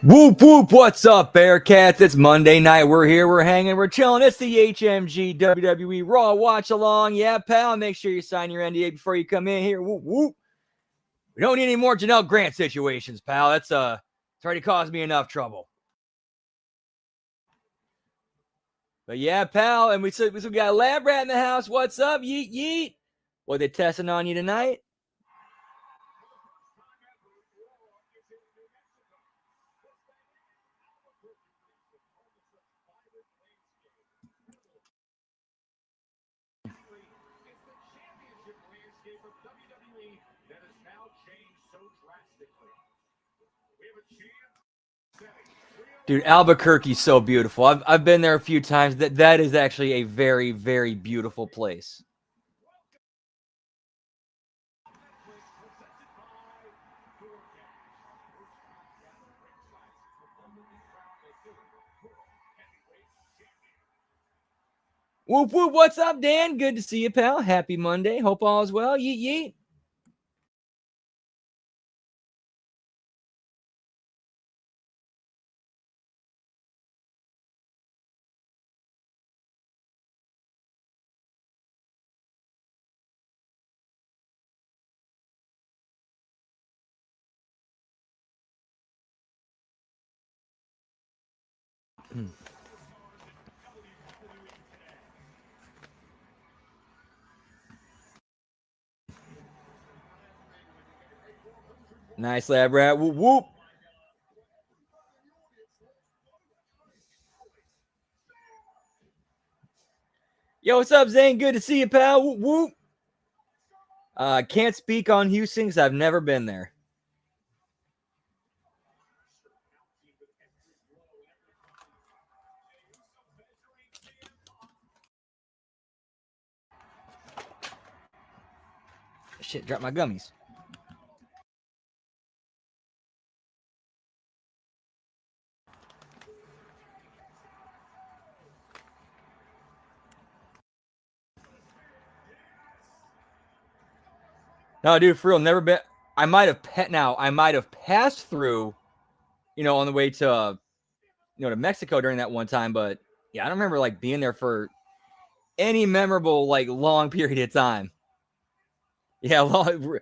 Whoop whoop, what's up, Bearcats? It's Monday night. We're here, we're hanging, we're chilling. It's the HMG WWE Raw Watch-Along. Yeah, pal, make sure you sign your NDA before you come in here. Whoop whoop. We don't need any more Janelle Grant situations, pal. It's already caused me enough trouble. But yeah, pal, and we got Lab Rat in the house. What's up? Yeet yeet. What, they testing on you tonight? Dude, Albuquerque's so beautiful. I've been there a few times. That is actually a very, very beautiful place. Whoop whoop, what's up, Dan? Good to see you, pal. Happy Monday. Hope all is well. Yeet yeet. Nice, Lab Rat. Whoop whoop. Yo, what's up, Zane? Good to see you, pal. Whoop whoop. Can't speak on Houston because I've never been there. Shit, dropped my gummies. No, dude, for real, never been. I might have passed through, on the way to, to Mexico during that one time, but yeah, I don't remember like being there for any memorable like long period of time. Yeah, long.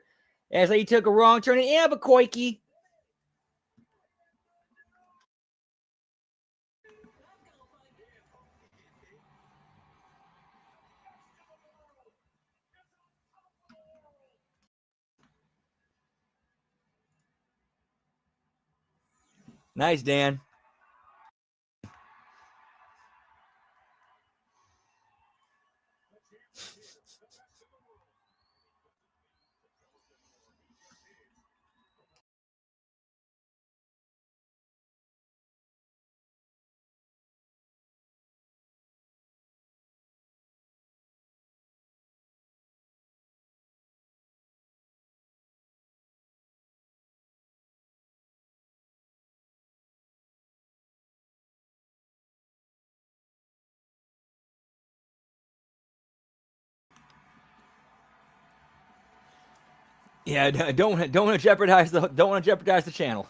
As he took a wrong turn in Albuquerque. Nice, Dan. Yeah, don't want to jeopardize the channel.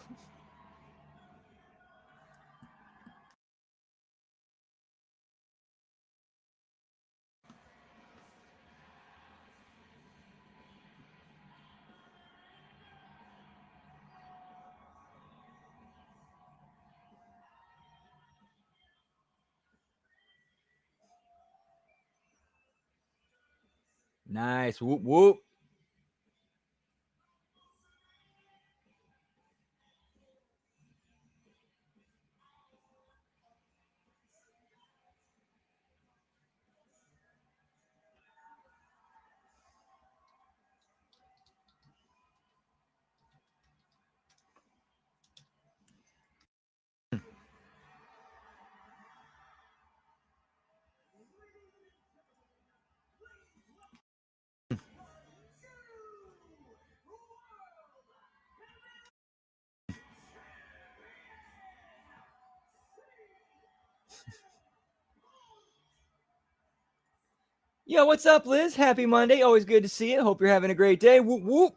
Nice. Whoop whoop. Yo, what's up, Liz? Happy Monday. Always good to see you. Hope you're having a great day. Whoop whoop.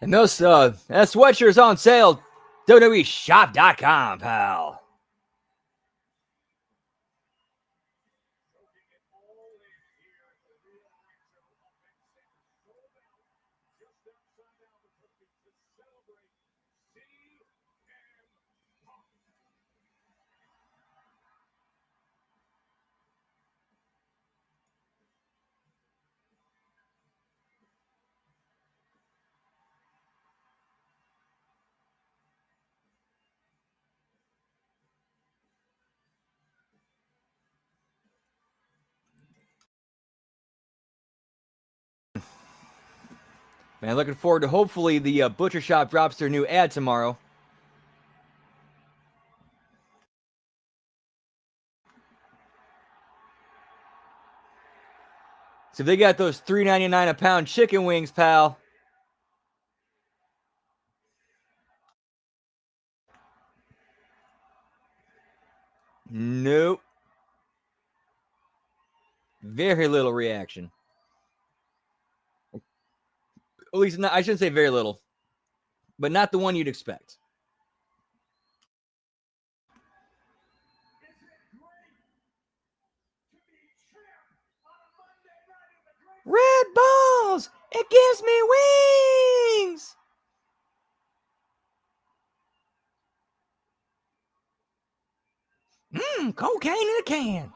And those that sweatshirt's on sale. WWEshop.com, pal. Man, looking forward to hopefully the Butcher Shop drops their new ad tomorrow. So if they got those $3.99 a pound chicken wings, pal. Nope. Very little reaction. At least, not, I shouldn't say very little, but not the one you'd expect. Red balls! It gives me wings! Cocaine in a can.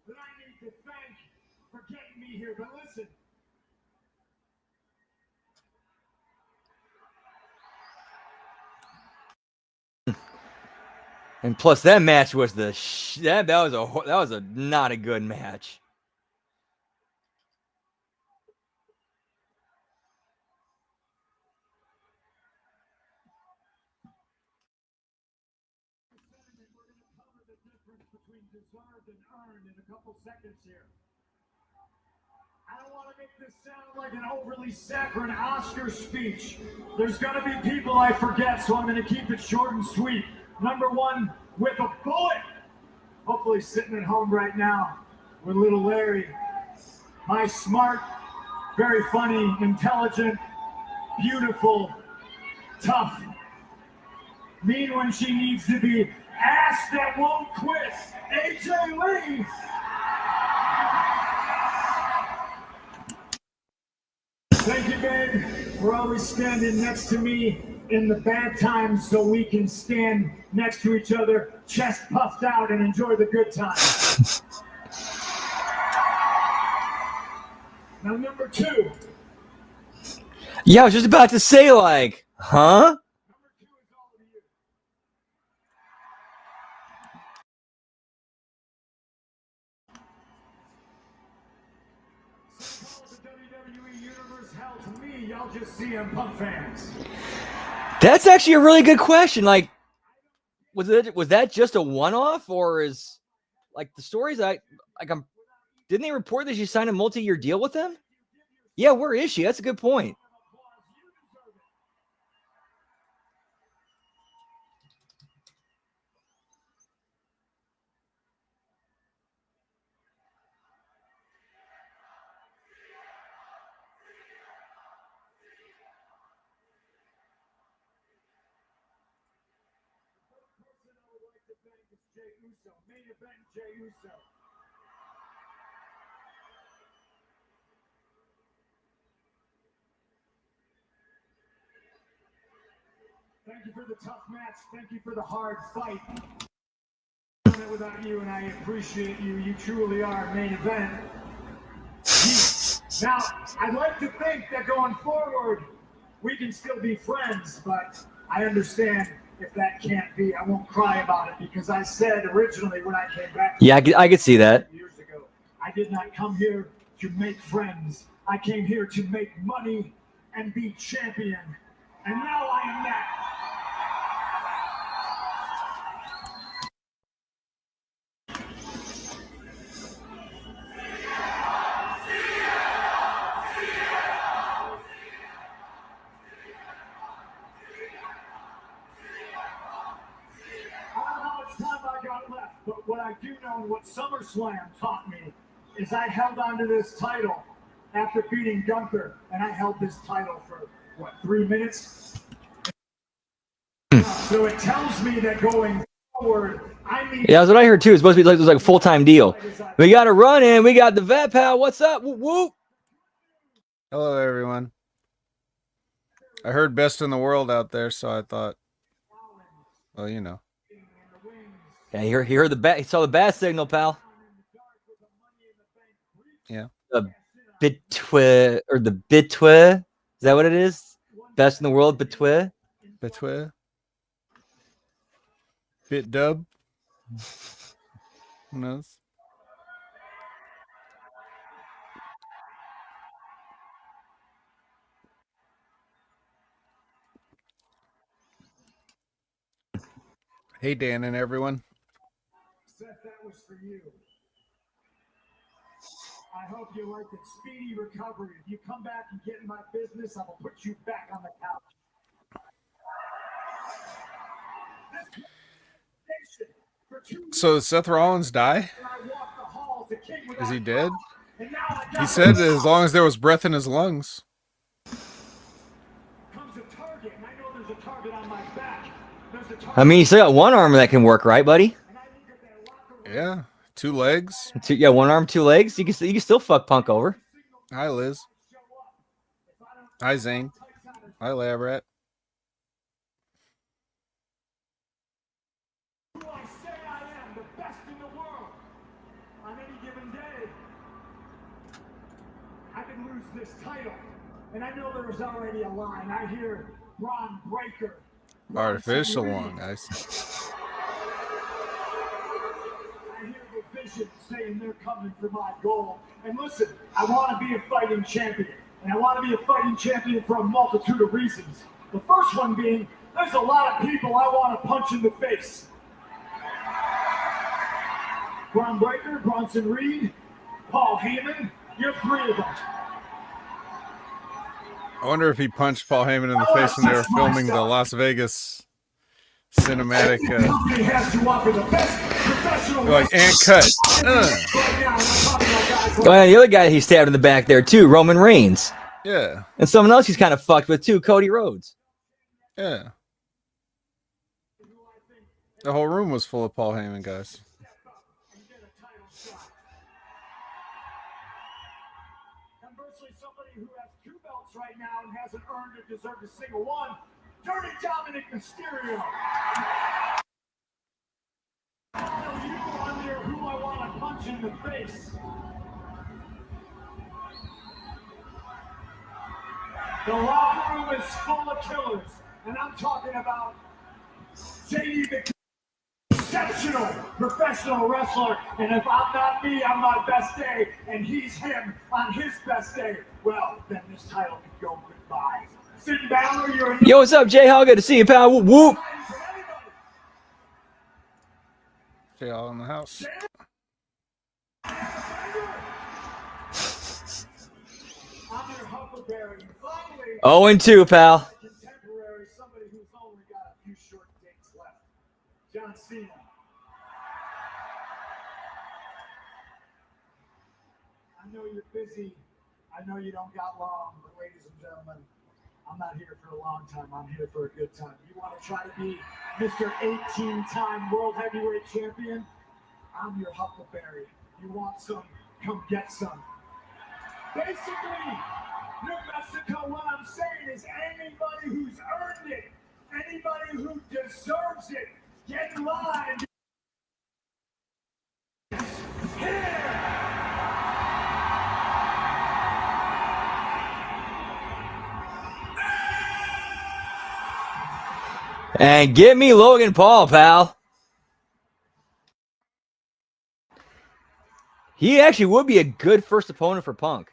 That I need to thank for getting me here, but listen. And plus, that match was that was a not a good match. Between deserved and earned in a couple seconds here. I don't want to make this sound like an overly saccharine Oscar speech. There's going to be people I forget, so I'm going to keep it short and sweet. Number one, with a bullet. Hopefully sitting at home right now with little Larry. My smart, very funny, intelligent, beautiful, tough, mean when she needs to be, ass that won't quit, AJ Lee. Thank you, babe, for always standing next to me in the bad times so we can stand next to each other, chest puffed out, and enjoy the good times. Now, number two. Yeah, I was just about to say, like, huh? Number two is all of you. So call the WWE Universe hell to me, y'all just CM Punk fans. That's actually a really good question. Like, was that just a one-off, or is like the stories didn't they report that she signed a multi-year deal with them? Yeah, where is she? That's a good point. Main event Jey Uso. you for the tough match. Thank you for the hard fight. Without you, and I appreciate you. You truly are main event. Now, I'd like to think that going forward, we can still be friends, but I understand if that can't be. I won't cry about it because I said originally when I came back. Yeah, I could see that. Years ago, I did not come here to make friends. I came here to make money and be champion. And now I am that. But what I do know and what SummerSlam taught me is I held on to this title after beating Gunther, and I held this title for, what, 3 minutes? So it tells me that going forward, I need... Yeah, that's what I heard too. It's supposed to be like, it was like a full-time deal. We got to run in. We got the vet pal. What's up? Whoop, whoop. Hello, everyone. I heard best in the world out there, so I thought, well, you know. Yeah, he heard the bat. He saw the bat signal, pal. Yeah. The bitwi or the bitwi. Is that what it is? Best in the world, bitwi. Bitwi. Bit dub. Who knows? Hey, Dan and everyone. Seth, that was for you. I hope you like a speedy recovery. If you come back and get in my business, I will put you back on the couch. So Seth Rollins die? Is he dead? He said as long as there was breath in his lungs. I mean, you still got one arm that can work, right, buddy? Yeah, 2 legs. Yeah, one arm, 2 legs. You can still fuck Punk over. Hi, Liz. Hi, Zane. Hi, Labrat. Who I say I am, the best in the world. On any given day, I can lose this title. And I know there's already a line. I hear Braun Breaker. Artificial one, guys. I hear the vision saying they're coming for my goal. And listen, I want to be a fighting champion. And I want to be a fighting champion for a multitude of reasons. The first one being, there's a lot of people I want to punch in the face. Braun Breaker, Bronson Reed, Paul Heyman, you're 3 of them. I wonder if he punched Paul Heyman in the face when they were filming the Las Vegas cinematic. Like, and cut. Well, the other guy he stabbed in the back there, too, Roman Reigns. Yeah. And someone else he's kind of fucked with, too, Cody Rhodes. Yeah. The whole room was full of Paul Heyman guys. Conversely, somebody who has 2 belts right now and hasn't earned or deserved a single one, Dirty Dominic Mysterio. I'll tell you on there who I want to punch in the face. The locker room is full of killers, and I'm talking about JD the exceptional professional wrestler, and if I'm not me on my best day, and he's him on his best day, well, then this title can go goodbye. Finn Balor, you're in. Yo, what's up, Jay? How good to see you, pal? Whoop, whoop. Jay all in the house. I'm your Huckleberry. Finally, 0-2, pal. contemporary, somebody who's only got a few short dates left. John Cena. I know you're busy. I know you don't got long, but ladies and gentlemen, I'm not here for a long time. I'm here for a good time. You want to try to be Mr. 18-time World Heavyweight Champion? I'm your Huckleberry. You want some? Come get some. Basically, New Mexico, what I'm saying is anybody who's earned it Anybody who deserves it, get in line. And give me Logan Paul, pal. He actually would be a good first opponent for Punk.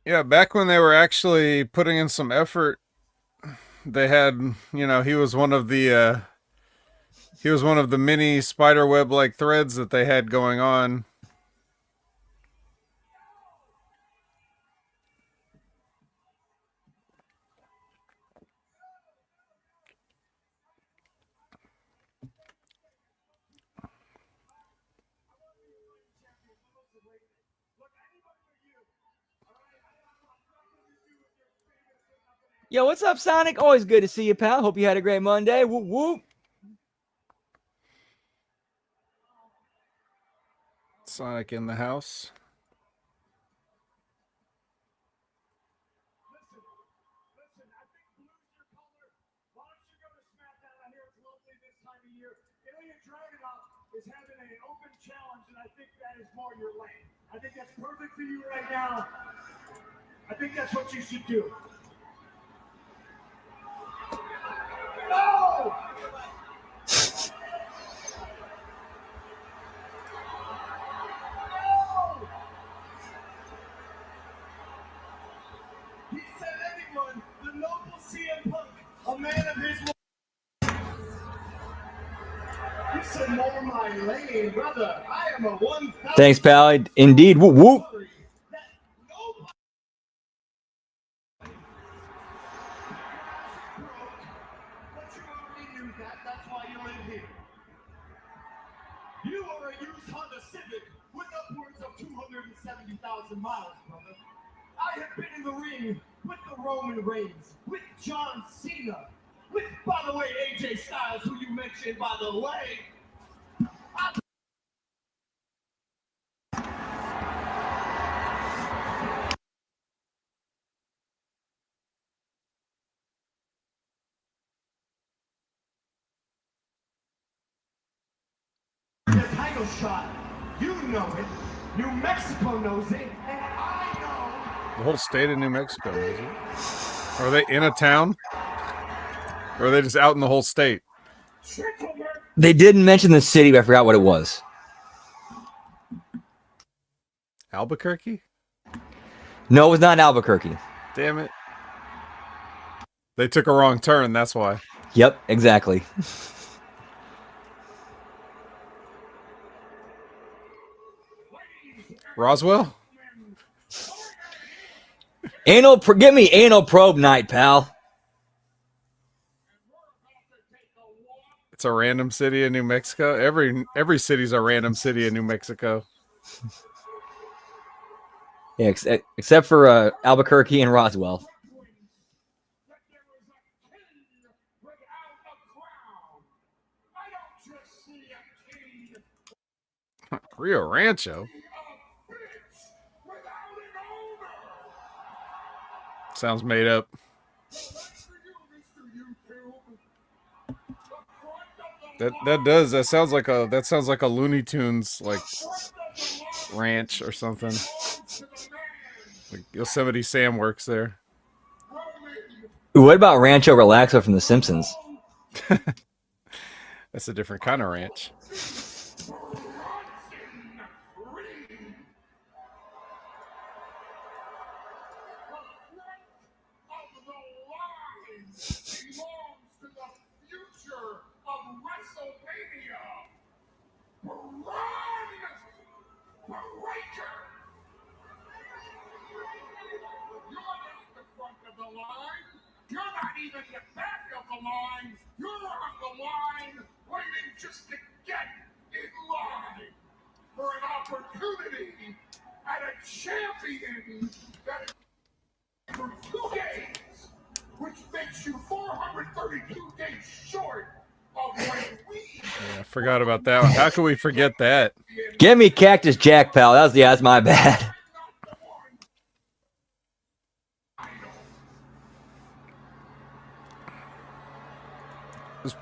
Yeah, back when they were actually putting in some effort, they had, you know, he was one of the mini spider web like threads that they had going on. Yo, what's up, Sonic? Always good to see you, pal. Hope you had a great Monday. Whoop, whoop. Sonic in the house. Listen, I think blue's your color. Why don't you go to SmackDown? I hear it's lovely this time of year. Ilya Dragunov is having an open challenge, and I think that is more your lane. I think that's perfect for you right now. I think that's what you should do. No! He said anyone, the noble CM Punk, a man of his word. He said more my lane, brother. I am a 1,000. Thanks, pal. Indeed. Whoop, whoop. That's why you live here. You are a used Honda Civic with upwards of 270,000 miles, brother. I have been in the ring with the Roman Reigns, with John Cena, with, by the way, AJ Styles, who you mentioned, by the way. The title shot, you know it. New Mexico knows it, and I know. The whole state of New Mexico knows it. Are they in a town? Or are they just out in the whole state? They didn't mention the city, but I forgot what it was. Albuquerque? No, it was not Albuquerque. Damn it. They took a wrong turn, that's why. Yep, exactly. Roswell? Give me anal probe night, pal. It's a random city in New Mexico. Every city's a random city in New Mexico. Yeah, except for Albuquerque and Roswell. Rio Rancho? Sounds made up. That sounds like a Looney Tunes like ranch or something. Like Yosemite Sam works there. What about Rancho Relaxo from The Simpsons? That's a different kind of ranch. Just to get in line for an opportunity at a champion that for 2 days, which makes you 432 days short of when we. Yeah, I forgot about that one. How can we forget that? Give me Cactus Jack, pal. That's my bad.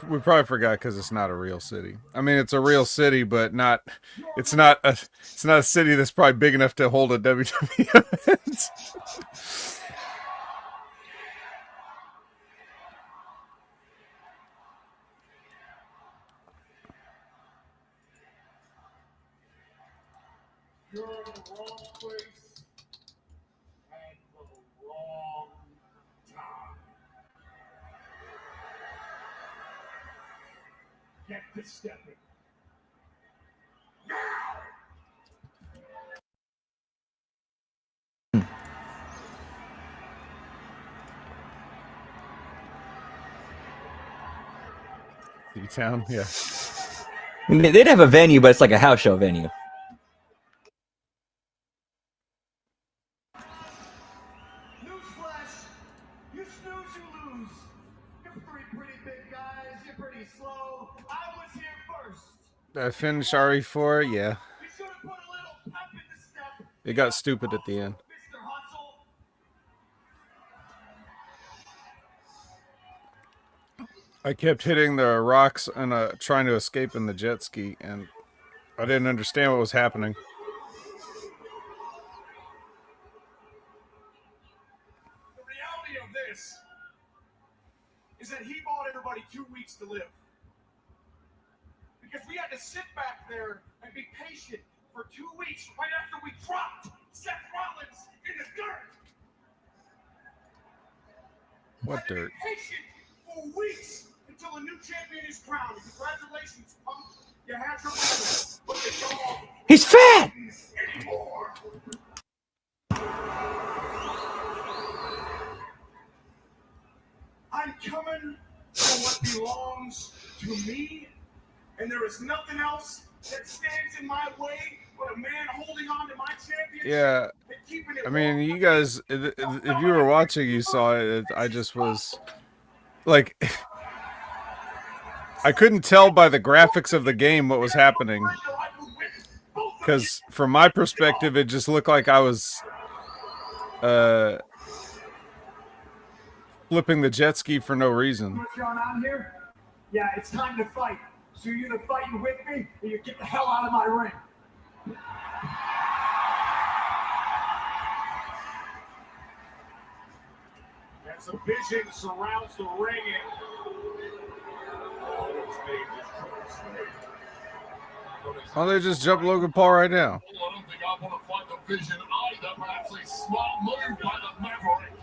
We probably forgot because it's not a real city. I mean, it's a real city, but not. It's not a city that's probably big enough to hold a WWE event. You're in the wrong place at the wrong time. Get to stepping. D-Town, yeah. I mean, they'd have a venue, but it's like a house show venue. Newsflash, you snooze, you lose. You're three pretty big guys, you're pretty slow. I was here first. Did I finish RE4? Yeah. You should have put a little pep in the step. It got stupid at the end. Mr. Hustle. I kept hitting the rocks and trying to escape in the jet ski, and I didn't understand what was happening. The reality of this is that he bought everybody 2 weeks to live. Because we had to sit back there and be patient for 2 weeks right after we dropped Seth Rollins in the dirt. What dirt? Patient for weeks until a new champion is crowned. Congratulations, Punk. You had your moment, but the dog He's fat. anymore. I'm coming for what belongs to me, and there is nothing else that stands in my way but a man holding on to my championship. Yeah. and keeping it I mean, warm. you guys, if you were watching, you saw it. I just was like, I couldn't tell by the graphics of the game what was happening. Because from my perspective, it just looked like I was flipping the jet ski for no reason. What's going on here? Yeah, it's time to fight. So you're either fighting with me or you get the hell out of my ring. As a vision surrounds the ring, Oh, they just jumped Logan Paul right now. I don't think I want to fight the Vision either, but that's a smart move by the Maverick.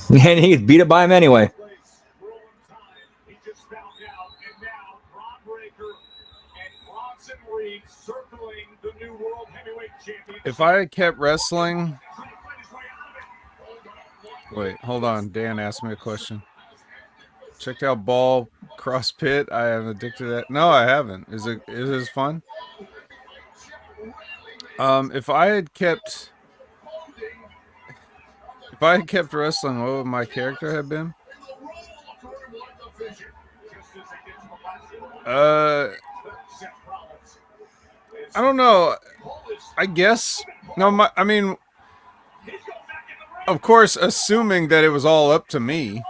And he beat it by him anyway. he just found out, and now Bron Breakker and Bronson Reed circling the new World Heavyweight Champion. If I had kept wrestling... Wait, hold on. Dan asked me a question. Checked out Ball Cross Pit. I am addicted to that. No, I haven't. Is it fun? If I had kept wrestling, what would my character have been? I don't know. I guess no. I mean, of course, assuming that it was all up to me.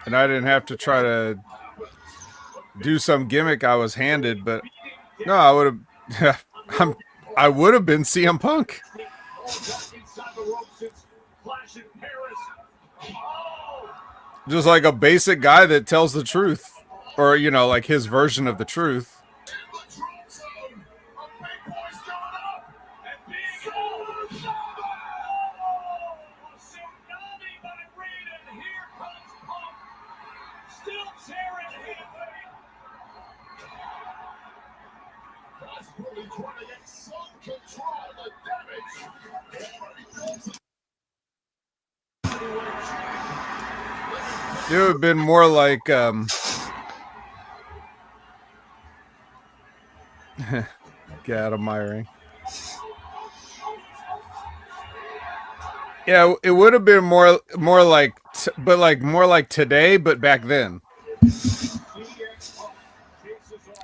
And I didn't have to try to do some gimmick I was handed, but no, I would have. I would have been CM Punk. Just like a basic guy that tells the truth, or you know, like his version of the truth. It would have been more like get out of my ring. Yeah, it would have been more like, but like more like today, but back then.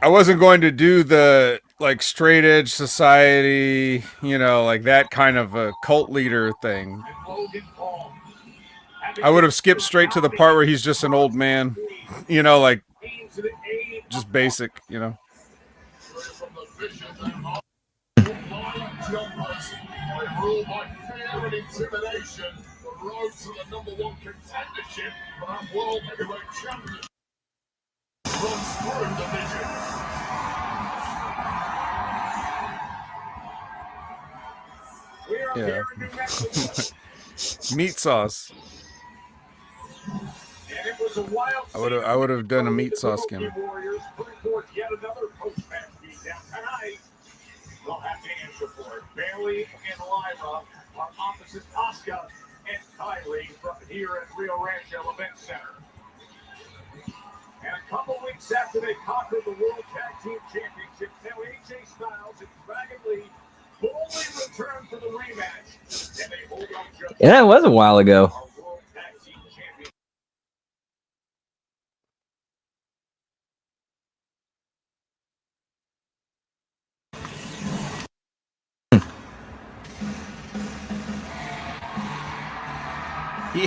I wasn't going to do the like straight edge society, you know, like that kind of a cult leader thing. I would have skipped straight to the part where he's just an old man, you know, like just basic, you know. Rule by fear and intimidation, the road to the #1 contendership for that World Heavyweight Championship runs through the division. We are Yeah. here in New Mexico. Meat sauce. And it was a wild I would have done a meat sauce game. Warriors put forth yet another post-match beatdown tonight. They'll have to answer for it. Bailey and Lyra are opposite Asuka and Kyrie from here at Rio Rancho Event Center. And a couple weeks after they conquered the World Tag Team Championships, now AJ Styles and Dragon Lee boldly return for the rematch. And they hold on just Yeah, that was a while ago. our World Tag Team Champions.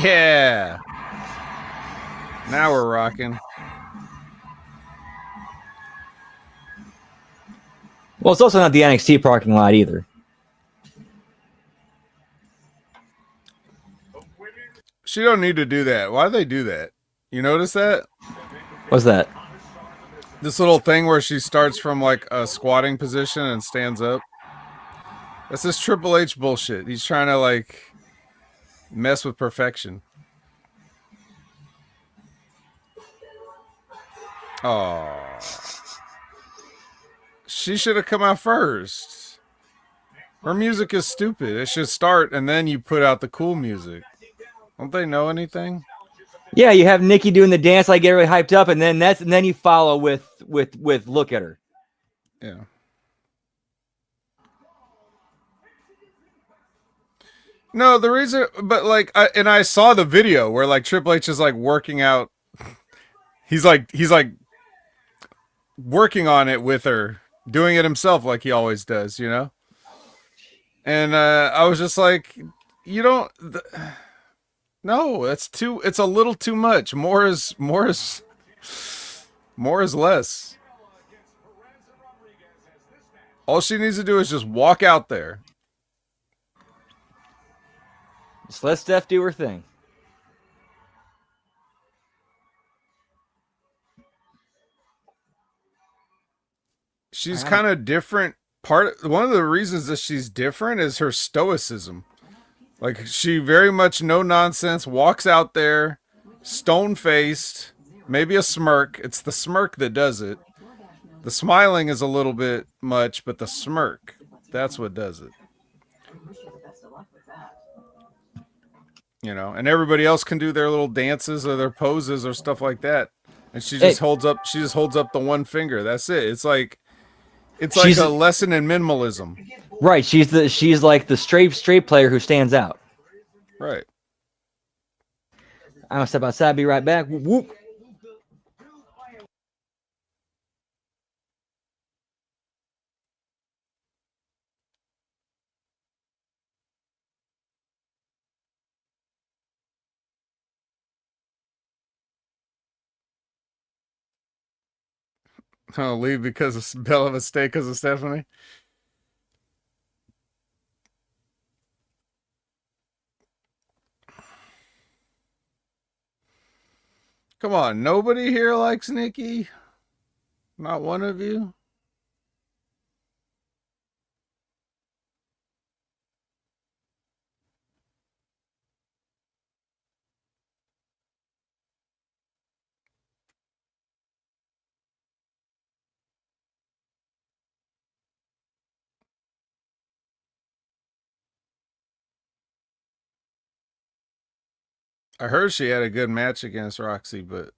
Yeah. Now we're rocking. Well, it's also not the NXT parking lot either. She don't need to do that. Why do they do that? You notice that? What's that? This little thing where she starts from like a squatting position and stands up. That's this Triple H bullshit. He's trying to like mess with perfection. Oh. She should have come out first. Her music is stupid. It should start and then you put out the cool music. Don't they know anything? Yeah, you have Nikki doing the dance, like get really hyped up, and then you follow with look at her. Yeah. No, the reason, but like, I saw the video where like Triple H is like working out. He's like working on it with her, doing it himself like he always does, you know. And I was just like, you don't. No, that's too. It's a little too much. More is less. All she needs to do is just walk out there. Just let Steph do her thing. She's kind of different. One of the reasons that she's different is her stoicism. Like she very much no nonsense, walks out there, stone faced, maybe a smirk. It's the smirk that does it. The smiling is a little bit much, but the smirk, that's what does it. You know, and everybody else can do their little dances or their poses or stuff like that. And she just holds up the one finger. That's it. It's like a lesson in minimalism. Right. She's like the straight player who stands out. Right. I'm gonna step outside, be right back. Whoop. Oh, leave because of Bella mistake because of Stephanie. Come on, nobody here likes Nikki? Not one of you? I heard she had a good match against Roxy, but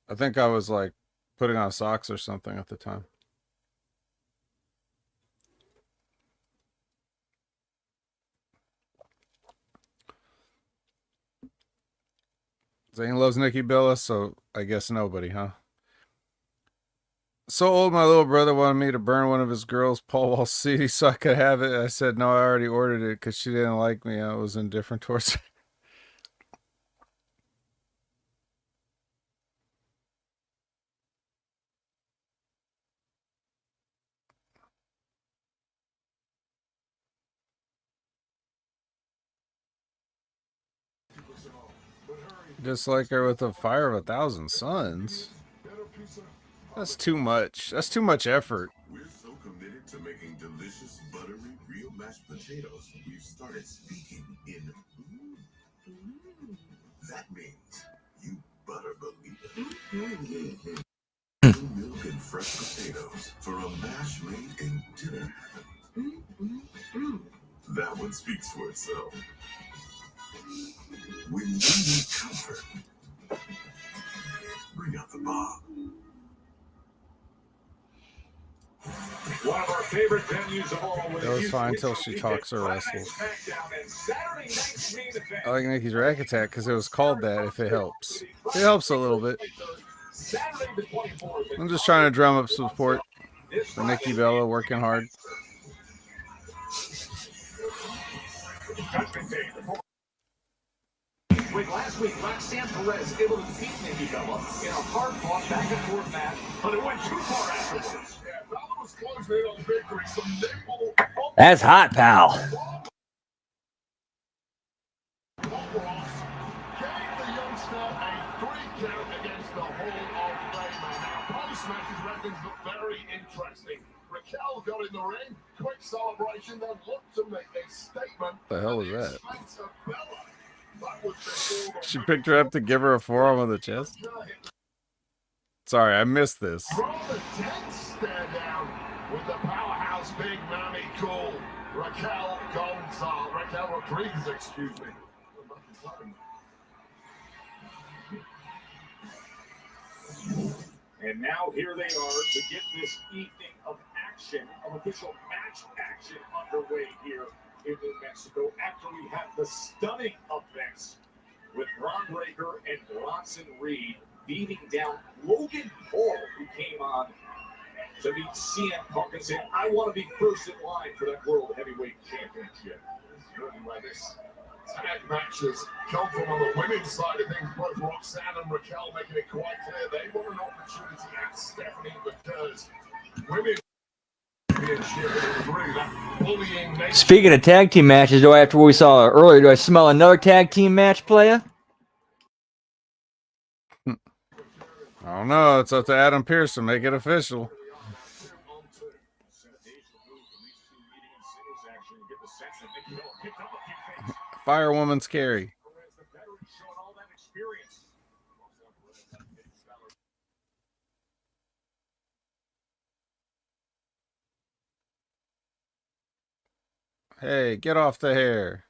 I think I was like putting on socks or something at the time. Zane loves Nikki Bella, so I guess nobody, huh? So old, my little brother wanted me to burn one of his girls' Paul Wall CD so I could have it. I said no, I already ordered it because she didn't like me. I was indifferent towards her. Just like her with the Fire of 1,000 Suns. That's too much. That's too much effort. We're so committed to making delicious, buttery, real mashed potatoes, we've started speaking in that means you butter believe it. Milk and fresh potatoes for a mash made in dinner heaven. That one speaks for itself. When you need comfort, bring out the Bob. One of our favorite venues of all. That was fine until she talks or wrestles. I like Nikki's Rack Attack because it was called that, if it helps. It helps a little bit. I'm just trying to drum up support for Nikki Bella, working hard. With last week, Roxanne Perez able to defeat Nikki Bella in a hard-fought back-and-forth match, but it went too far afterwards. Yeah, Bella was closing in on victory. Some nimble. That's hot, pal. Gave the youngster a 3 count against the Hall of Famer. Now, post-match records look very interesting. Raquel got in the ring, quick celebration, then looked to make a statement. The hell was that? Expense of Bella. That was before the She picked her up to give her a forearm on the chest. Sorry, I missed this. rather tense stare down with the powerhouse Big Mammy Cool, Raquel Rodriguez, excuse me. And now here they are to get this evening of action, of official match action underway here in New Mexico. After we have the stunning events with Braun Breaker and Bronson Reed beating down Logan Paul, who came on to meet CM Punk and said, I want to be first in line for that World Heavyweight Championship. This tag matches come from on the women's side of things. Both Roxanne and Raquel making it quite clear they want an opportunity at Stephanie because women. Speaking of tag team matches, after what we saw earlier, do I smell another tag team match, playa? I don't know. It's up to Adam Pearce to make it official. Firewoman's carry. Hey, get off the hair.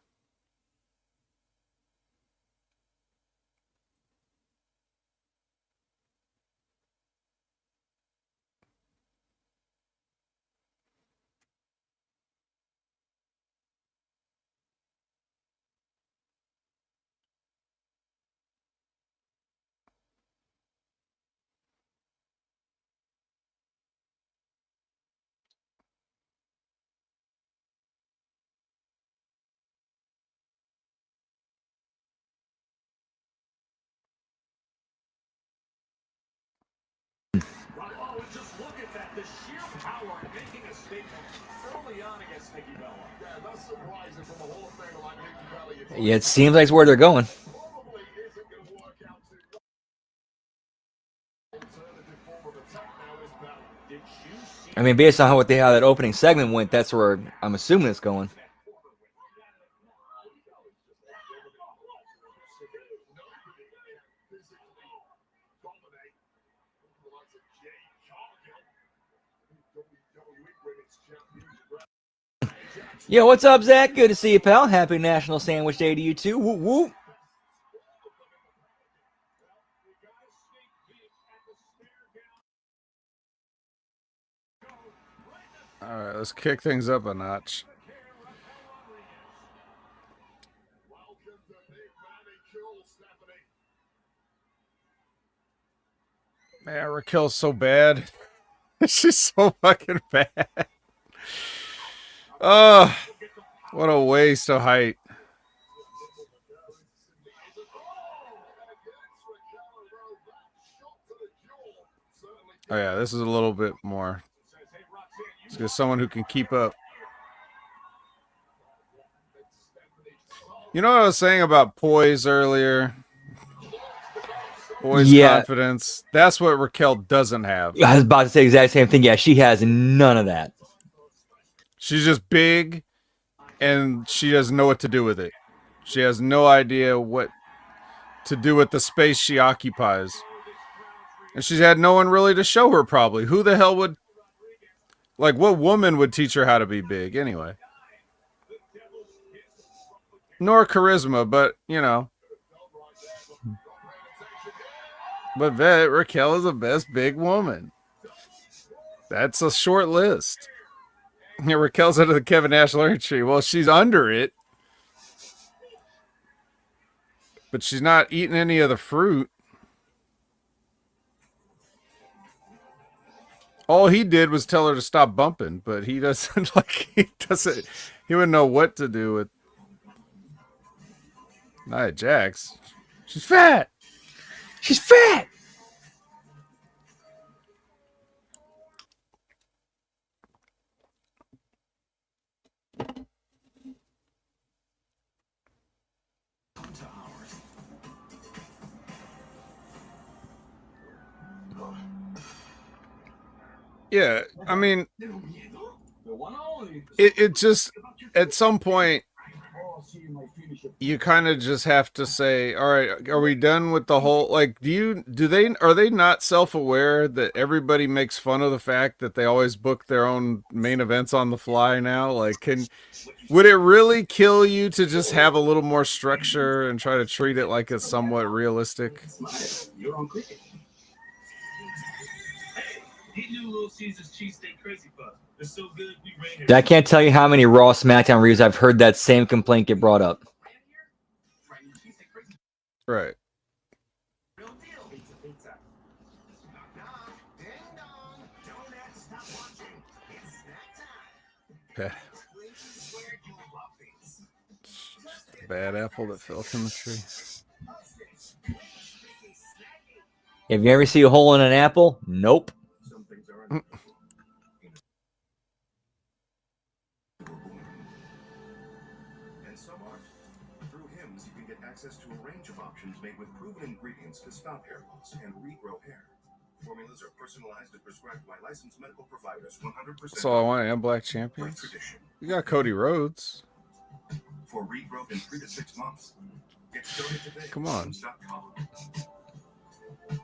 Just look at that, the sheer power in making a statement early on against Nikki Bella. Yeah, that's surprising from a Hall of Famer like Nikki Bella. Yeah, it seems like it's where they're going. Probably isn't going to work out too well. Alternative form of attack now is Bella. Did you see I mean, based on how that opening segment went, that's where I'm assuming it's going. Yo, what's up, Zach? Good to see you, pal. Happy National Sandwich Day to you, too. Woo woo. All right, let's kick things up a notch. Man, Raquel's so bad. She's so fucking bad. Oh, what a waste of height. Oh yeah, this is a little bit more. It's just someone who can keep up. You know what I was saying about poise earlier? Poise, confidence. That's what Raquel doesn't have. I was about to say the exact same thing. Yeah, she has none of that. She's just big, and she doesn't know what to do with it. She has no idea what to do with the space she occupies. And she's had no one really to show her, probably. Who the hell would... Like, what woman would teach her how to be big, anyway? Nor charisma, but, you know. But Raquel is the best big woman. That's a short list. Yeah, Raquel's under the Kevin Nash learning tree. Well, she's under it. But she's not eating any of the fruit. All he did was tell her to stop bumping, but he doesn't he wouldn't know what to do with Nia Jax. She's fat. She's fat. Yeah, I mean, it just, at some point, you kind of just have to say, all right, are we done with the whole, like, are they not self-aware that everybody makes fun of the fact that they always book their own main events on the fly now? Like, would it really kill you to just have a little more structure and try to treat it like it's somewhat realistic? I can't tell you how many Raw SmackDown reviews I've heard that same complaint get brought up. Right. Bad apple that fell from the tree. Have you ever seen a hole in an apple? Nope. Access to a range of options made with proven ingredients to stop hair loss and regrow hair. Formulas are personalized and prescribed by licensed medical providers 100%. That's all I want, and Black Champions. You got Cody Rhodes. For regrowth in 3 to 6 months. Get started today. Come on. You've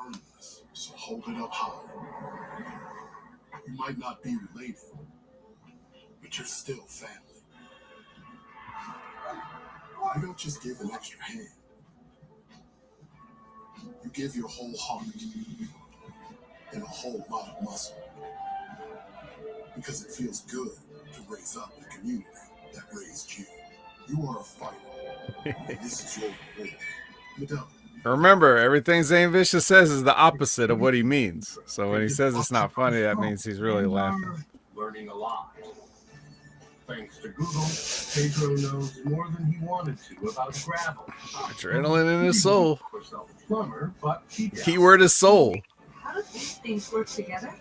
earned this, so hold it up high. You might not be related, but you're still family. You don't just give an extra hand. You give your whole heart and a whole lot of muscle. Because it feels good to raise up the community that raised you. You are a fighter. And this is your reward. Medallion. Remember, everything Zane Vicious says is the opposite of what he means. So when he says it's not funny, that means he's really laughing. Learning a lot. Thanks to Google, Pedro knows more than he wanted to about gravel. Adrenaline in his soul. Plumber, but Keyword is soul. How do these things work together?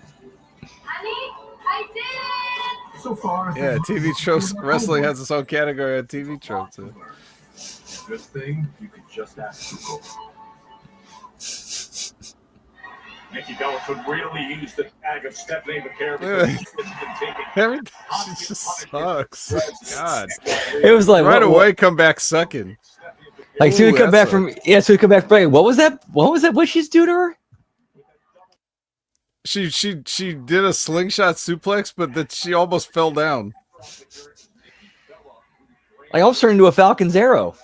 Honey, I did it! So far, Yeah, TV tropes. Wrestling has its own category of TV tropes. Good thing you could just ask Google. Nikki Bella could really use the tag of Stephanie McCare. Everything just sucks. God. It was like right away, come back sucking. Like, so we come back from what was that? What was that? What she's do to her? She did a slingshot suplex, but that she almost fell down. Like, I was turning into a Falcon's arrow.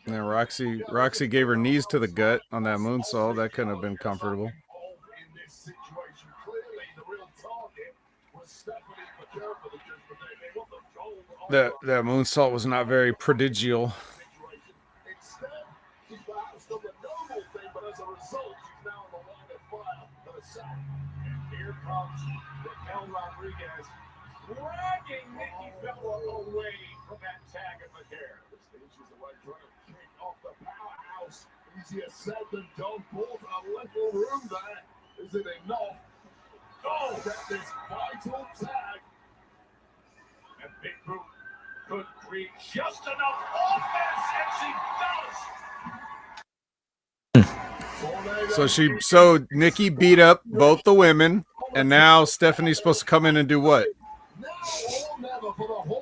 And then Roxy gave her knees to the gut on that moonsault. That couldn't have been comfortable. That moonsault was not very prodigial. Instead, she's perhaps done the noble thing, but as a result, she's now in the line of fire for the sack. And here comes Raquel Rodriguez, dragging Nikki Bella away from that tag of McCare. The stages away trying to kick off the powerhouse. Easier said than done. Bought a little room there. Is it enough? Oh, that is vital tag. And Big Boot could create just enough offense, and she does. So Nikki beat up both the women, and now Stephanie's supposed to come in and do what?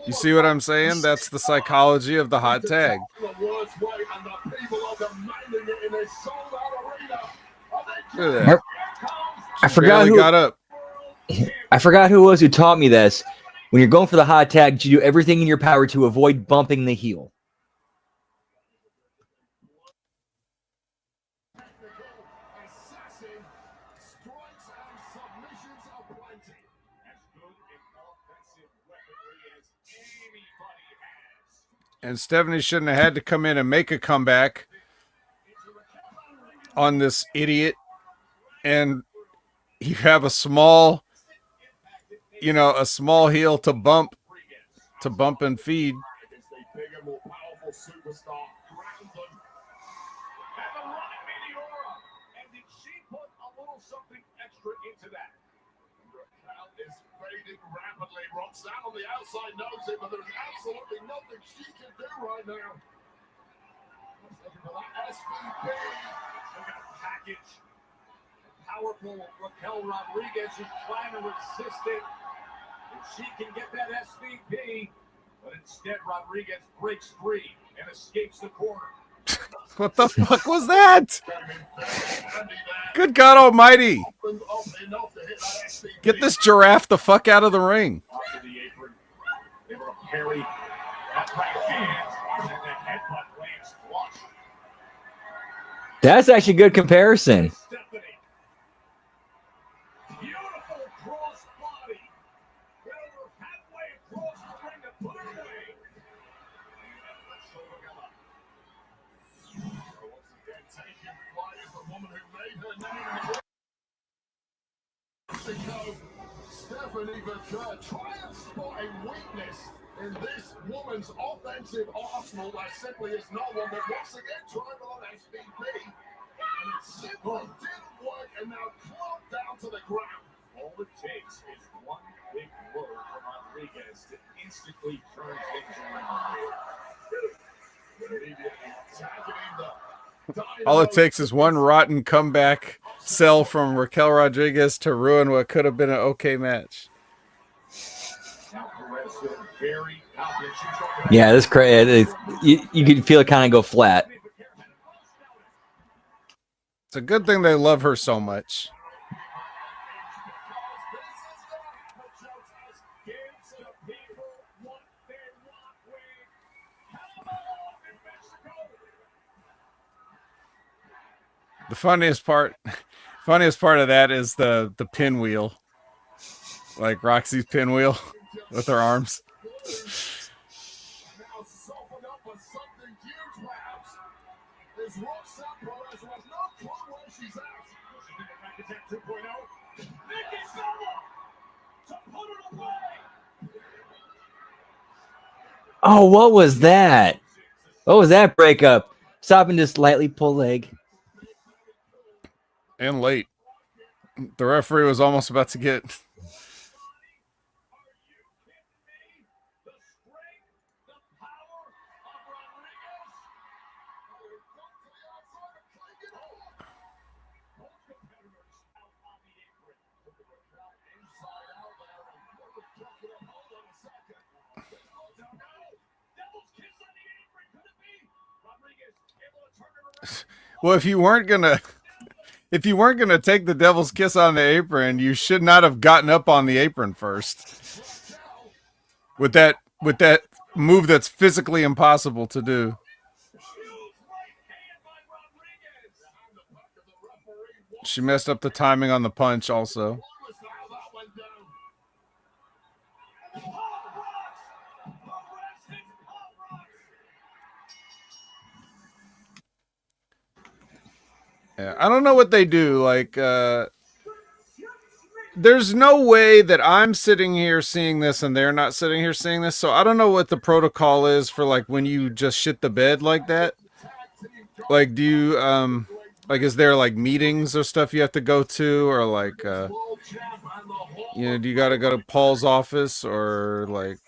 You see what I'm saying? That's the psychology of the hot tag. Look at that. I forgot who got up. I forgot who it was who taught me this. When you're going for the hot tag, you do everything in your power to avoid bumping the heel. And Stephanie shouldn't have had to come in and make a comeback on this idiot. And you have a small heel to bump and feed. Rapidly, Roxanne on the outside knows it, but there's absolutely nothing she can do right now. Looking for that SVP. Look at a package. Powerful Raquel Rodriguez who's trying to resist it. If she can get that SVP, but instead Rodriguez breaks free and escapes the corner. What the fuck was that? Good God Almighty! Get this giraffe the fuck out of the ring. That's actually a good comparison. Stephanie McCare trying to spot a weakness in this woman's offensive arsenal. There simply is no one, but once again trying on SVP. And it simply didn't work and now clubbed down to the ground. All it takes is one big word from Rodriguez to instantly turn things around. All it takes is one rotten comeback sell from Raquel Rodriguez to ruin what could have been an okay match. Yeah, this crazy. You can feel it kind of go flat. It's a good thing they love her so much. The funniest part of that is the pinwheel, like Roxy's pinwheel with her arms. Oh, what was that? What was that breakup? Stopping to slightly pull leg. And late. The referee was almost about to get... Well, if you weren't gonna take the devil's kiss on the apron, you should not have gotten up on the apron first. With that move that's physically impossible to do. She messed up the timing on the punch also. Yeah, I don't know what they do. Like, there's no way that I'm sitting here seeing this and they're not sitting here seeing this. So I don't know what the protocol is for like when you just shit the bed like that. Like, do you like, is there like meetings or stuff you have to go to, or like you know, do you got to go to Paul's office, or like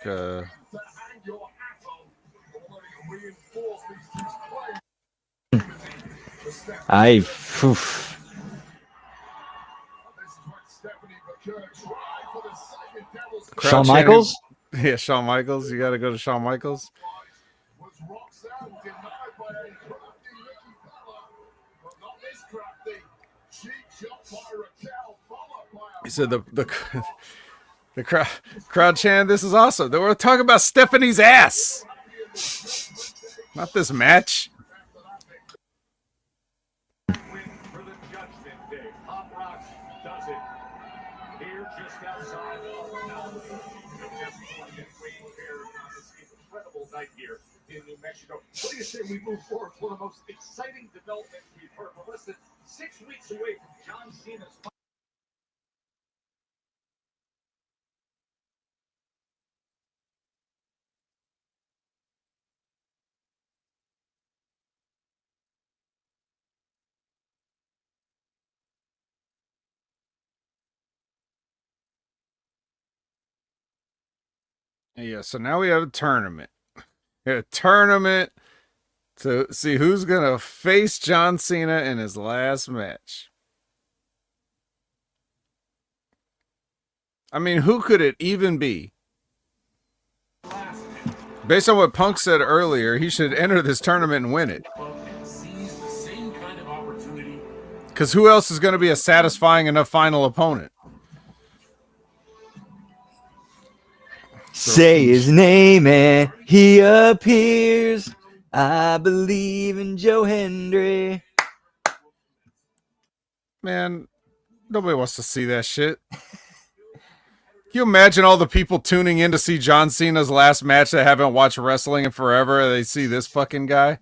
Shawn Michaels? Yeah, Shawn Michaels. You got to go to Shawn Michaels. He said the crowd chanted, "This is awesome." They were talking about Stephanie's ass, not this match. Here in New Mexico. What do you say we move forward to one of the most exciting developments we've heard? We're less than 6 weeks away from John Cena's. Yeah, so now we have a tournament. A tournament to see who's gonna face John Cena in his last match. I mean, who could it even be? Based on what Punk said earlier, he should enter this tournament and win it. Because who else is going to be a satisfying enough final opponent? Say his name and he appears. I believe in Joe Hendry. Man, nobody wants to see that shit. Can you imagine all the people tuning in to see John Cena's last match that haven't watched wrestling in forever? They see this fucking guy.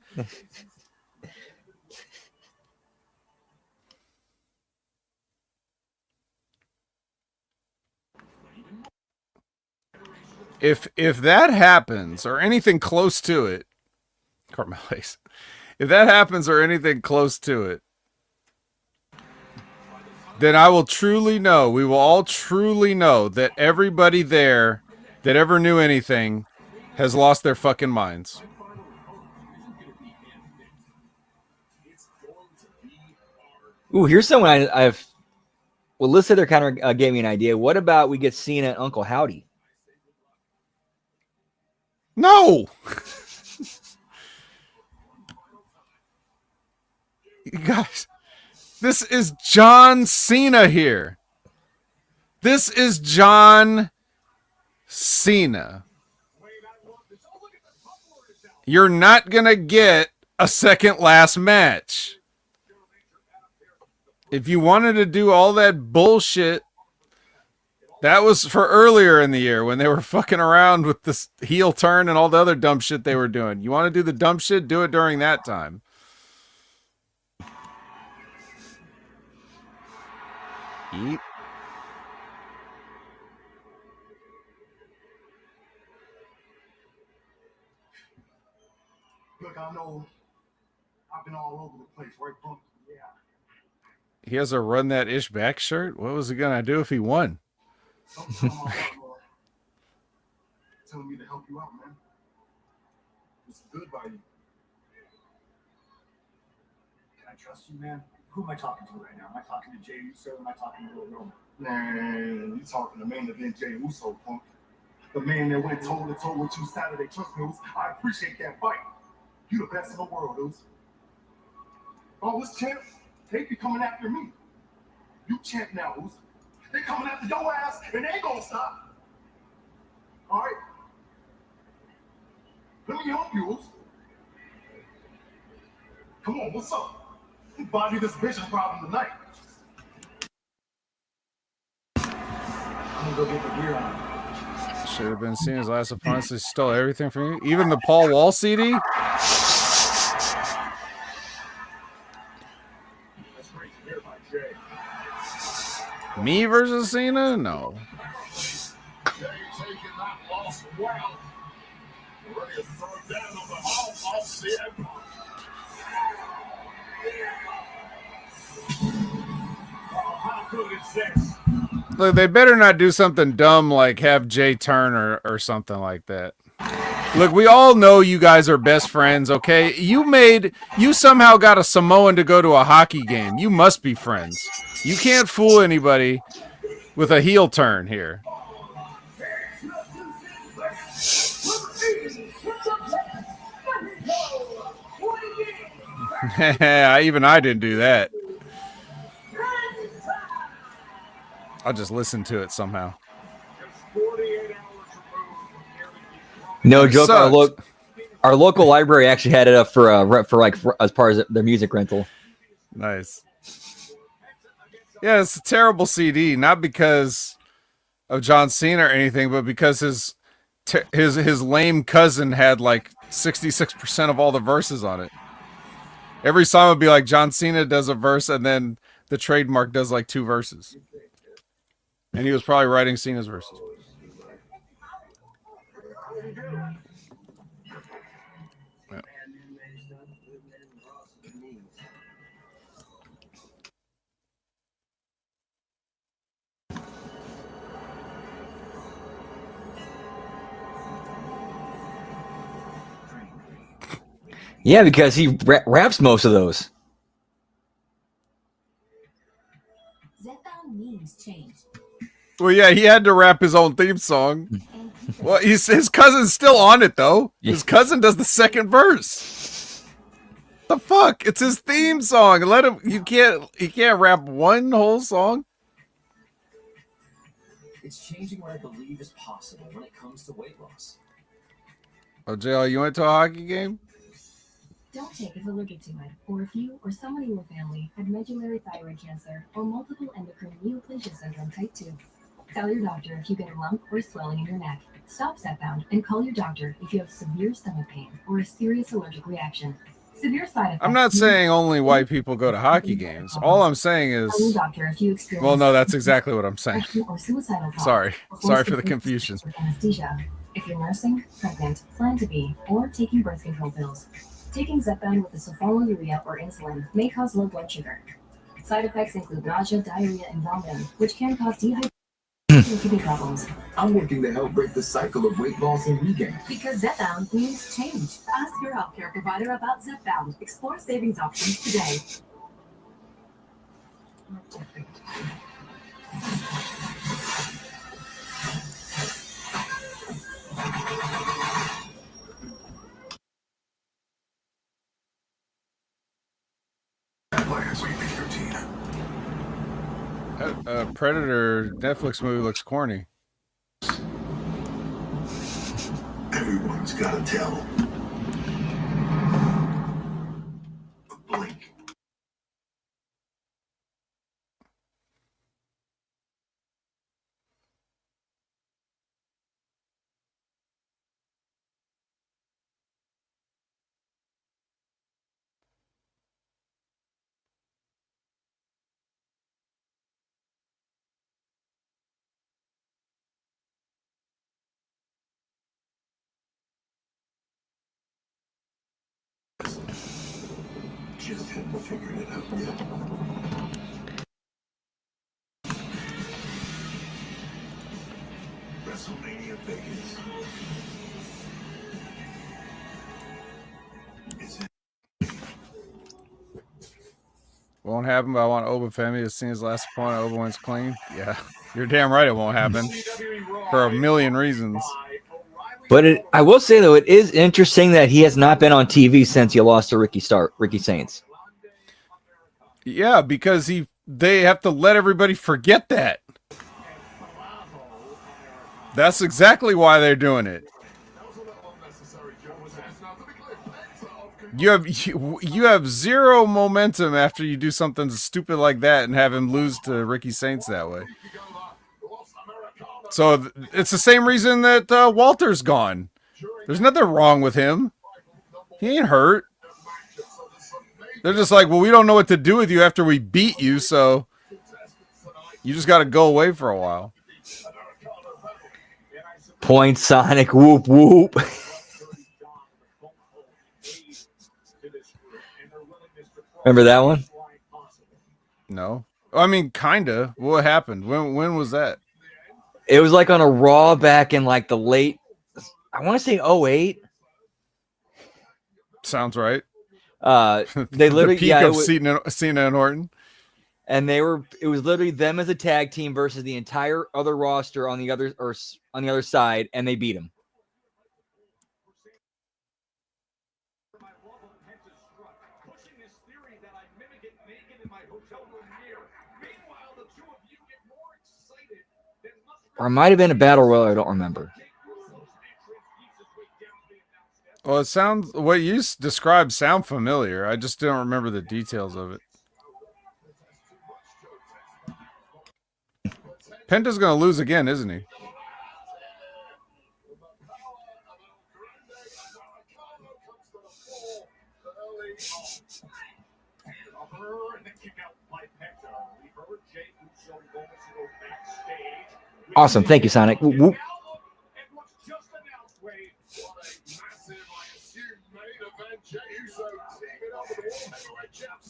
If that happens or anything close to it, Carmelis, if that happens or anything close to it, then I will truly know, we will all truly know that everybody there that ever knew anything has lost their fucking minds. Ooh, here's someone I've. Well, Liz there kind of gave me an idea. What about we get Cena and Uncle Howdy? No! You guys, this is John Cena here. This is John Cena. You're not going to get a second last match. If you wanted to do all that bullshit, that was for earlier in the year when they were fucking around with this heel turn and all the other dumb shit they were doing. You want to do the dumb shit? Do it during that time. Eat. Look, I know I've been all over the place, right, Punk? Yeah. He has a run that ish back shirt. What was he gonna do if he won? Telling me to help you out, man. It's good by you. Can I trust you, man? Who am I talking to right now? Am I talking to Jey Uso or am I talking to Lil Roman? Man, you talking to main event Jey Uso, Punk. The man that went toe-to-toe with you Saturday. Trust me, Uso, I appreciate that fight. You the best in the world, Uso. Oh, this champ, they be coming after me. You champ now, Uso. They coming after your ass, and they ain't gonna stop. All right? Let me help you, Uso. Come on, what's up? Body this vision problem tonight. I'm gonna go get the gear on. Should have been seen as last opponents. They stole everything from you. Even the Paul Wall CD. here by Jay. Me versus Cena? No. Jay taking that loss well. Ready to throw down on the mouth of CM Punk. Oh, how good is this? Look, they better not do something dumb like have Jay turn or something like that. Look, we all know you guys are best friends, okay? You somehow got a Samoan to go to a hockey game. You must be friends. You can't fool anybody with a heel turn here. Even I didn't do that. I'll just listen to it somehow. No joke. Our local library actually had it up for as part of their music rental. Nice. Yeah, it's a terrible CD, not because of John Cena or anything, but because his lame cousin had like 66% of all the verses on it. Every song would be like John Cena does a verse, and then the trademark does like 2 verses. And he was probably writing Cena's verses. Yeah. Yeah, because he raps most of those. Zethon means change. Well, yeah, he had to rap his own theme song. Well, his cousin's still on it though. His cousin does the second verse. The fuck? It's his theme song. Let him. He can't rap one whole song. It's changing what I believe is possible when it comes to weight loss. Oh, JL, you went to a hockey game? Don't take if allergic to it, or if you or someone in your family had medullary thyroid cancer or multiple endocrine neoplasia syndrome type 2. Tell your doctor if you get a lump or swelling in your neck. Stop Zepbound and call your doctor if you have severe stomach pain or a serious allergic reaction. Severe side effects. I'm not saying only white people go to hockey games. All I'm saying is... Tell your doctor if you experience Well, no, that's exactly what I'm saying. or suicidal thoughts, Sorry. or Sorry for the forced confusion. with anesthesia. If you're nursing, pregnant, plan to be, or taking birth control pills. Taking Zepbound with the sulfonylurea or insulin may cause low blood sugar. Side effects include nausea, diarrhea, and vomiting, which can cause dehydration and kidney problems. I'm working to help break the cycle of weight loss and regain. Because Zepbound means change. Ask your healthcare provider about Zepbound. Explore savings options today. Predator Netflix movie looks corny. Everyone's got to tell. Blink. Just haven't figured it out yet. WrestleMania Vegas. Is it? Won't happen, but I want Oba Femi to see his last opponent. Oba wins clean. Yeah, you're damn right it won't happen. For a million reasons. But I will say, though, it is interesting that he has not been on TV since he lost to Ricky Saints. Yeah, because they have to let everybody forget that. That's exactly why they're doing it. You have zero momentum after you do something stupid like that and have him lose to Ricky Saints that way. So it's the same reason that Walter's gone. There's nothing wrong with him. He ain't hurt. They're just like, well, we don't know what to do with you after we beat you, so you just got to go away for a while. Point Sonic, whoop whoop. Remember that one? No, I mean, kinda. What happened? When was that? It was like on a Raw back in like the late, I want to say 08. Sounds right. They literally, the peak yeah, of Cena and Orton. And it was literally them as a tag team versus the entire other roster on the other side, and they beat them. Or it might have been a battle royal, I don't remember. Well, it sounds, what you described sound familiar. I just don't remember the details of it. Penta's going to lose again, isn't he? Awesome. Thank you, Sonic. Whoop, whoop.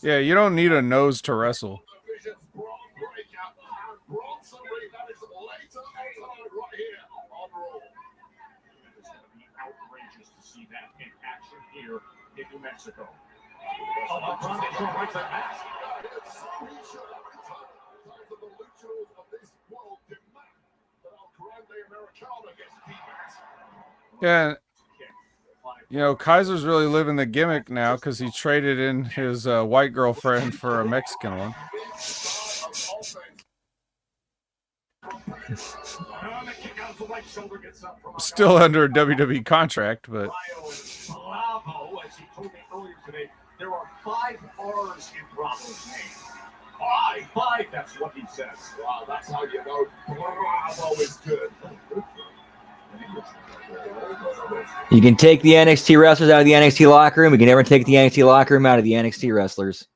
Yeah, you don't need a nose to wrestle. Outrageous to see that in action here in New Mexico. Yeah, you know, Kaiser's really living the gimmick now because he traded in his white girlfriend for a Mexican one. Still under a WWE contract, but Bravo, as he told me earlier today, there are 5 R's in Bravo's name. Five, that's what he says. Wow, that's how you know Bravo is good. You can take the NXT wrestlers out of the NXT locker room. You can never take the NXT locker room out of the NXT wrestlers.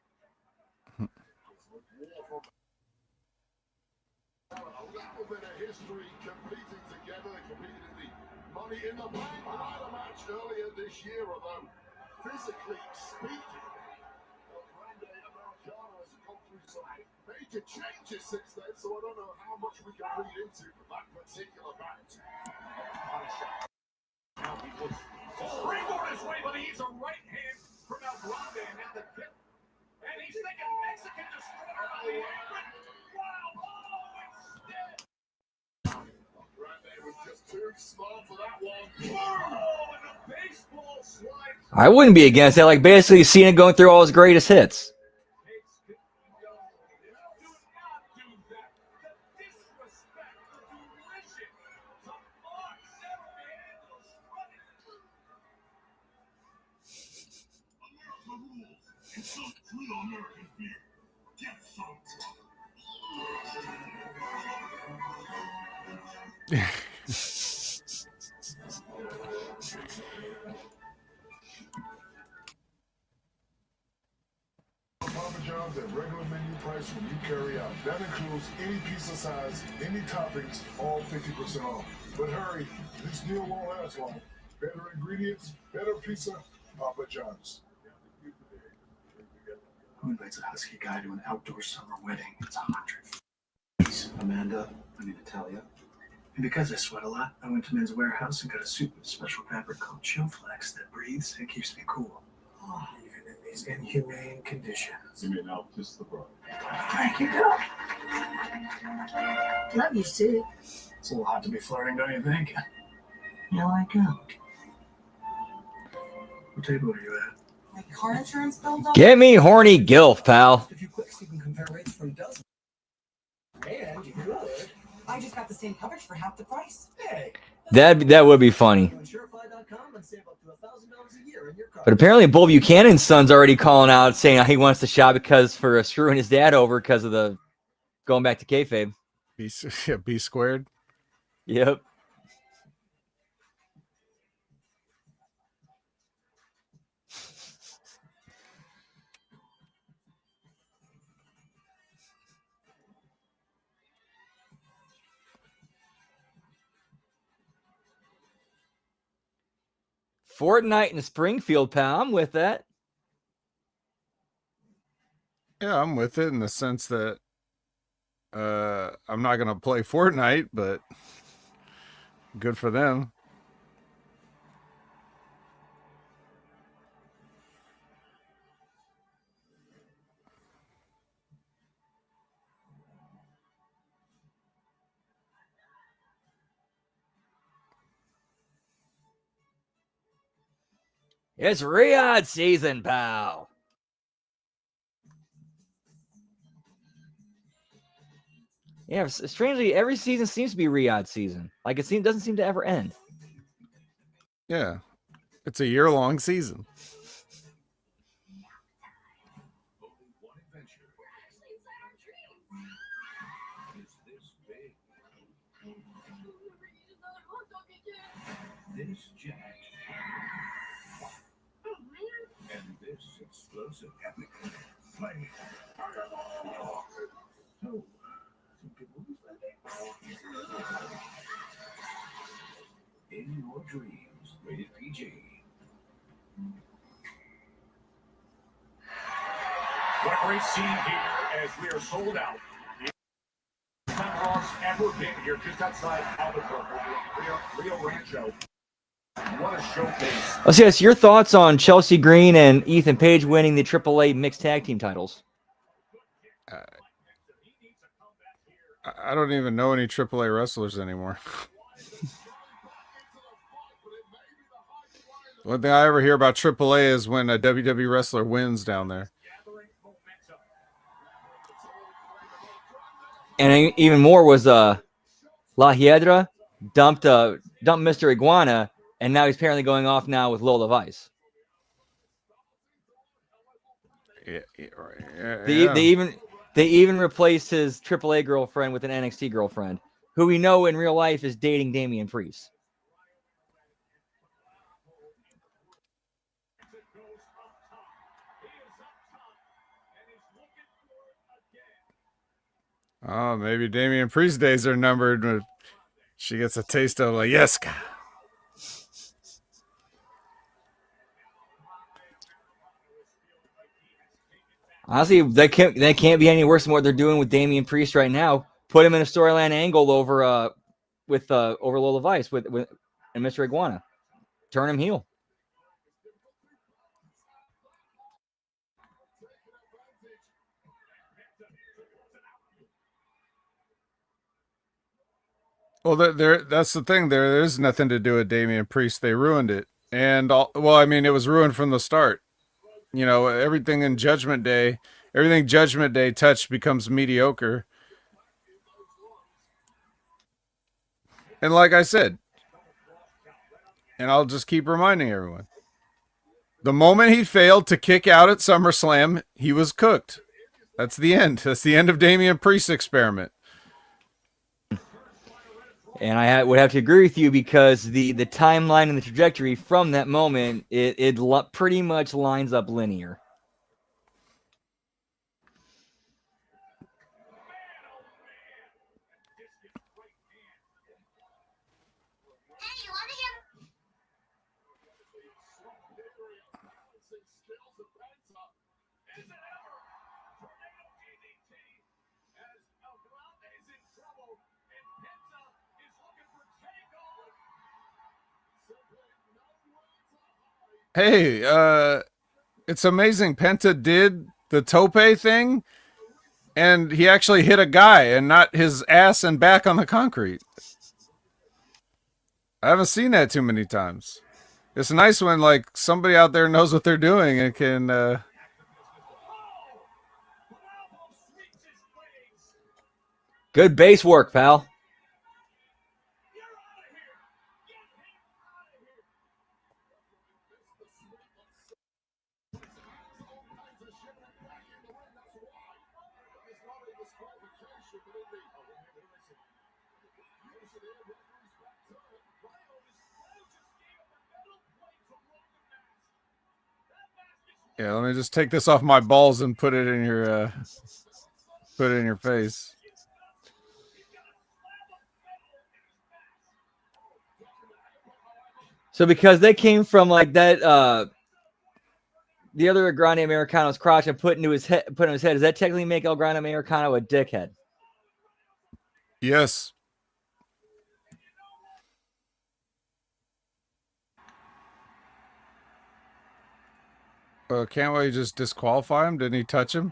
Physically speaking, major changes since then, so I don't know how much we can read into that particular match. Now he looks springboard his way, but he's a right hand from El Grande and at the tip. And he's thinking Mexican destroyer on the apron. Wow, instead. Grande was just too small for that one. Oh, and a baseball slide. I wouldn't be against that. Like basically Cena going through all his greatest hits. Parmesans at regular menu price when you carry out. That includes any pizza size, any toppings, all 50% off. But hurry, this deal won't last long. Better ingredients, better pizza, Papa John's. Who invites a husky guy to an outdoor summer wedding? It's 100. Amanda, I mean Natalia. And because I sweat a lot, I went to Men's Warehouse and got a suit with special fabric called Chill Flex that breathes and keeps me cool. Oh, even in these inhumane conditions. You mean now, just the bride. Thank you. Love you, Sue. It's a little hot to be flirting, don't you think? Yeah, I go. What table are you at? My car insurance bill doubled. Get me horny gilf, pal. If you click, you can compare rates from dozens. And you could. I just got the same coverage for half the price. Hey. That would be funny. Insurify.com and save up to $1,000 a year in your car. But apparently Bull Buchanan's son's already calling out saying he wants to shop because for screwing his dad over because of the going back to kayfabe. B squared. Yep. Fortnite in Springfield, pal. I'm with that. Yeah, I'm with it in the sense that I'm not gonna play Fortnite, but good for them. It's Riyadh season, pal. Yeah, strangely, every season seems to be Riyadh season. Like it doesn't seem to ever end. Yeah, it's a year-long season. This jet and this explosive epic flame. So, in your dreams, rated PG. What a great scene here as we are sold out. Raw's ever been here just outside Albuquerque, Rio Rancho. What a showcase. Let's see, your thoughts on Chelsea Green and Ethan Page winning the AAA mixed tag team titles. I don't even know any AAA wrestlers anymore. One thing I ever hear about AAA is when a WWE wrestler wins down there. And even more was La Hiedra dumped Mr. Iguana, and now he's apparently going off now with Lola Vice. They even replaced his AAA girlfriend with an NXT girlfriend, who we know in real life is dating Damian Priest. Oh, maybe Damian Priest days are numbered when she gets a taste of La Yesca. Honestly, that can't be any worse than what they're doing with Damian Priest right now. Put him in a storyline angle over over Lola Vice with and Mr. Iguana. Turn him heel. Well, that's the thing. There is nothing to do with Damian Priest. They ruined it. And, it was ruined from the start. You know, everything Judgment Day touched becomes mediocre. And like I said, and I'll just keep reminding everyone, the moment he failed to kick out at SummerSlam, he was cooked. That's the end. That's the end of Damian Priest's experiment. And I would have to agree with you because the timeline and the trajectory from that moment, it pretty much lines up linear. Hey, it's amazing. Penta did the tope thing, and he actually hit a guy and not his ass and back on the concrete. I haven't seen that too many times. It's nice when somebody out there knows what they're doing and can. Good base work, pal. Yeah, let me just take this off my balls and put it in your face. So because they came from like that, the other Grande Americano's crotch and put in his head, does that technically make El Grande Americano a dickhead? Yes. Can't we just disqualify him? Didn't he touch him?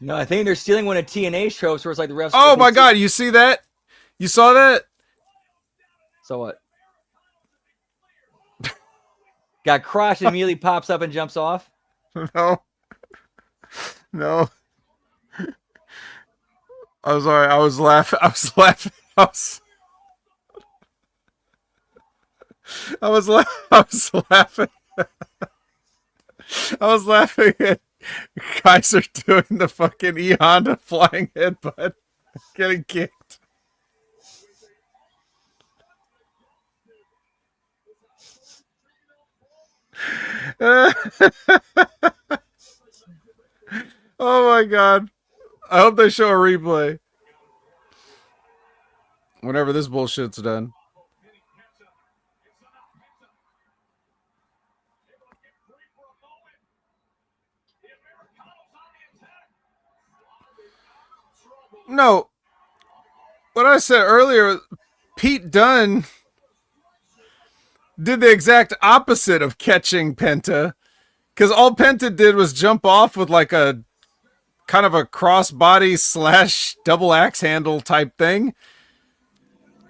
No, I think they're stealing one of TNA's tropes where it's like the refs. Oh my God! You see that? You saw that? So what? Got crotched and immediately pops up and jumps off. No. No. I'm sorry. I was laughing. I was laughing. I was laughing. I was laughing at Kaiser doing the fucking E Honda flying headbutt, getting kicked. Oh my God. I hope they show a replay whenever this bullshit's done. No. What I said earlier, Pete Dunne did the exact opposite of catching Penta. Because all Penta did was jump off with like a kind of a crossbody / double axe handle type thing.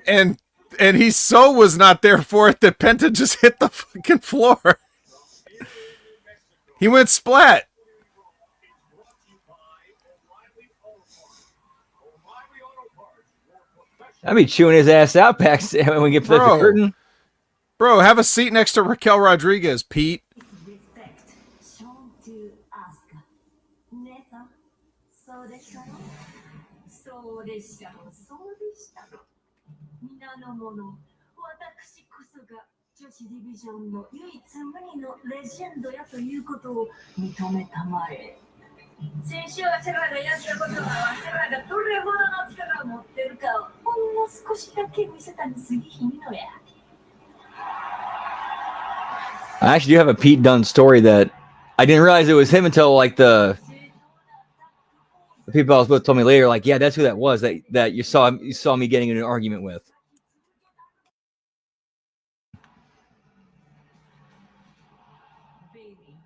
And he so was not there for it that Penta just hit the fucking floor. He went splat. I'd be chewing his ass out back when we get to the curtain. Bro, have a seat next to Raquel Rodriguez, Pete. Respect shown to Asuka. Neta, so deshita no? So deshita no? So deshita no? Mina no mono, watakushi koso ga joshi division no yuitsu muni no legend ya toいうことを認めたまえ。先週はセラがやったことはセラがどれほどの力を持ってるかをほんの少しだけ見せたに過ぎひんのや。I actually do have a Pete Dunne story that I didn't realize it was him until like the people I was with told me later, like, yeah, that's who that was that you saw me getting in an argument with. Baby,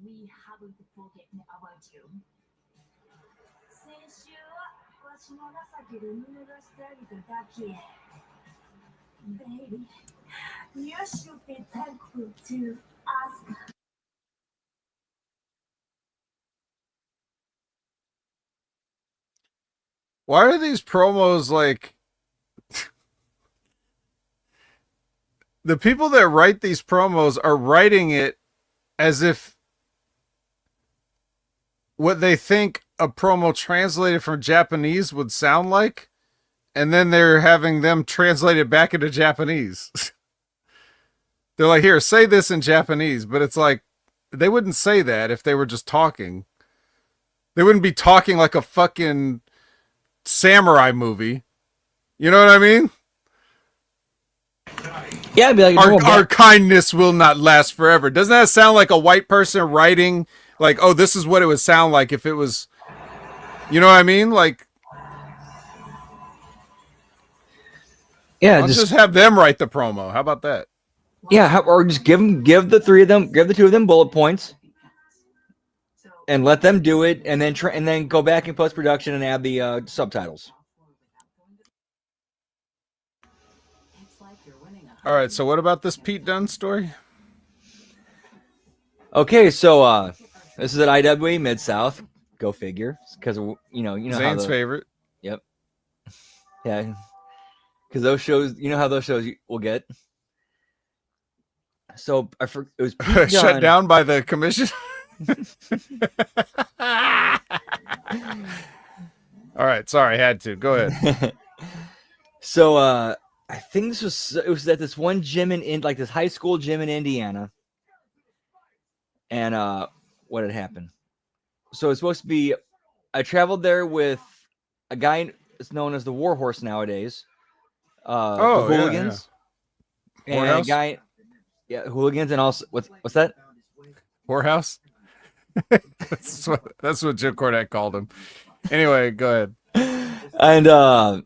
we haven't forgotten about you. 先週はわしの情けで見逃してあげただけ。Baby, you should be thankful to Asuka. Why are these promos like... The people that write these promos are writing it as if what they think a promo translated from Japanese would sound like, and then they're having them translate it back into Japanese. They're like, here, say this in Japanese, but it's like, they wouldn't say that if they were just talking. They wouldn't be talking like a fucking samurai movie. You know what I mean? Yeah, I'd be like, our kindness will not last forever. Doesn't that sound like a white person writing, like, oh, this is what it would sound like if it was, you know what I mean? Like, yeah, just have them write the promo. How about that? Yeah, or just give the two of them bullet points, and let them do it, and then go back in post production and add the subtitles. All right, so what about this Pete Dunne story? Okay, so this is at IWA Mid-South. Go figure, because you know Zane's favorite. Yep. Yeah, because those shows, you know how those shows will get. So it was Pete shut down by the commission. All right, sorry, had to. Go ahead. So I think it was at this one gym in like this high school gym in Indiana. And what had happened? So it's supposed to be, I traveled there with a guy is known as the Warhorse nowadays. The Oh, yeah, Hooligans. yeah. And a Whorehouse? guy, Hooligans, and also what's that? Whorehouse? that's what Jim Cornette called him. Anyway, go ahead. And a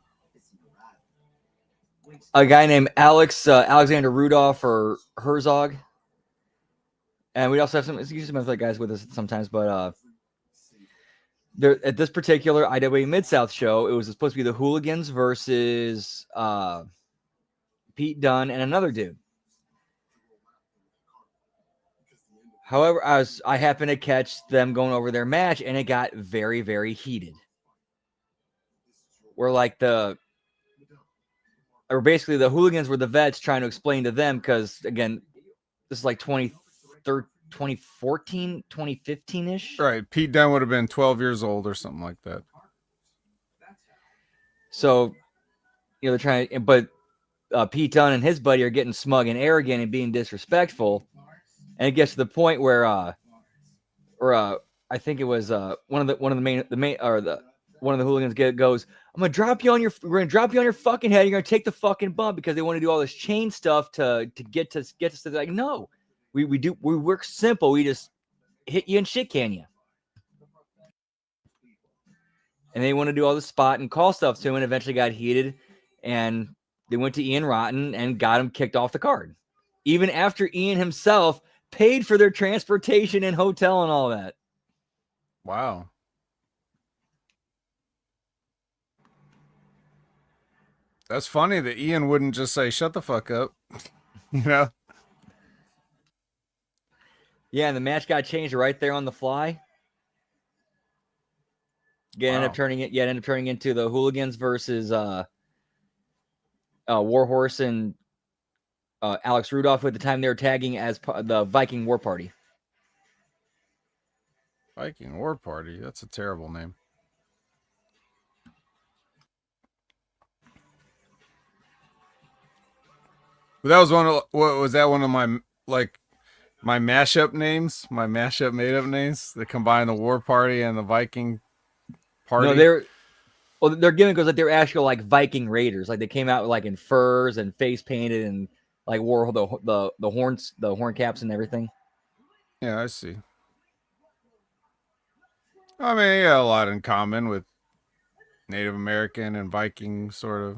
guy named Alexander Rudolph or Herzog. And we also have some other guys with us sometimes, but there at this particular IWA Mid-South show, it was supposed to be the Hooligans versus Pete Dunne and another dude. However, I happened to catch them going over their match, and it got very, very heated. Where basically the Hooligans were the vets trying to explain to them, because again, this is like 2014, 2015-ish. Right. Pete Dunne would have been 12 years old or something like that. So, they're trying, but Pete Dunne and his buddy are getting smug and arrogant and being disrespectful. And it gets to the point where, I think it was one of the Hooligans goes, we're gonna drop you on your fucking head. You're gonna take the fucking bump, because they want to do all this chain stuff to get to like, no, we work simple. We just hit you and shit can you. And they want to do all the spot and call stuff to him, and eventually got heated, and they went to Ian Rotten and got him kicked off the card, even after Ian himself paid for their transportation and hotel and all that. Wow. That's funny that Ian wouldn't just say, shut the fuck up. You know? Yeah, and the match got changed right there on the fly. Ended up turning into the Hooligans versus Warhorse and Alex Rudolph, at the time they were tagging as the Viking War Party. Viking War Party? That's a terrible name. But that was one of my my mashup names, my mashup made up names that combine the War Party and the Viking Party? No, their gimmick was that they were actual like Viking raiders. Like they came out like in furs and face painted and like wore the horn caps and everything. Yeah, I see. I mean, yeah, a lot in common with Native American and Viking sort of.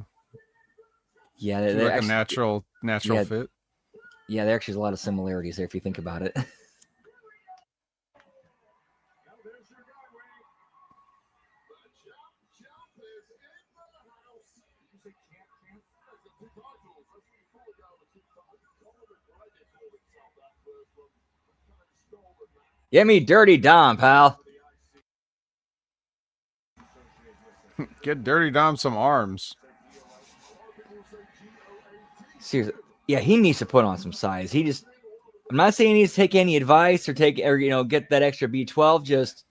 Yeah, they're like actually, a natural fit. Yeah, there actually is a lot of similarities there if you think about it. Get me Dirty Dom, pal. Get Dirty Dom some arms. Seriously. Yeah, he needs to put on some size. I'm not saying he needs to take any advice or get that extra B12. Just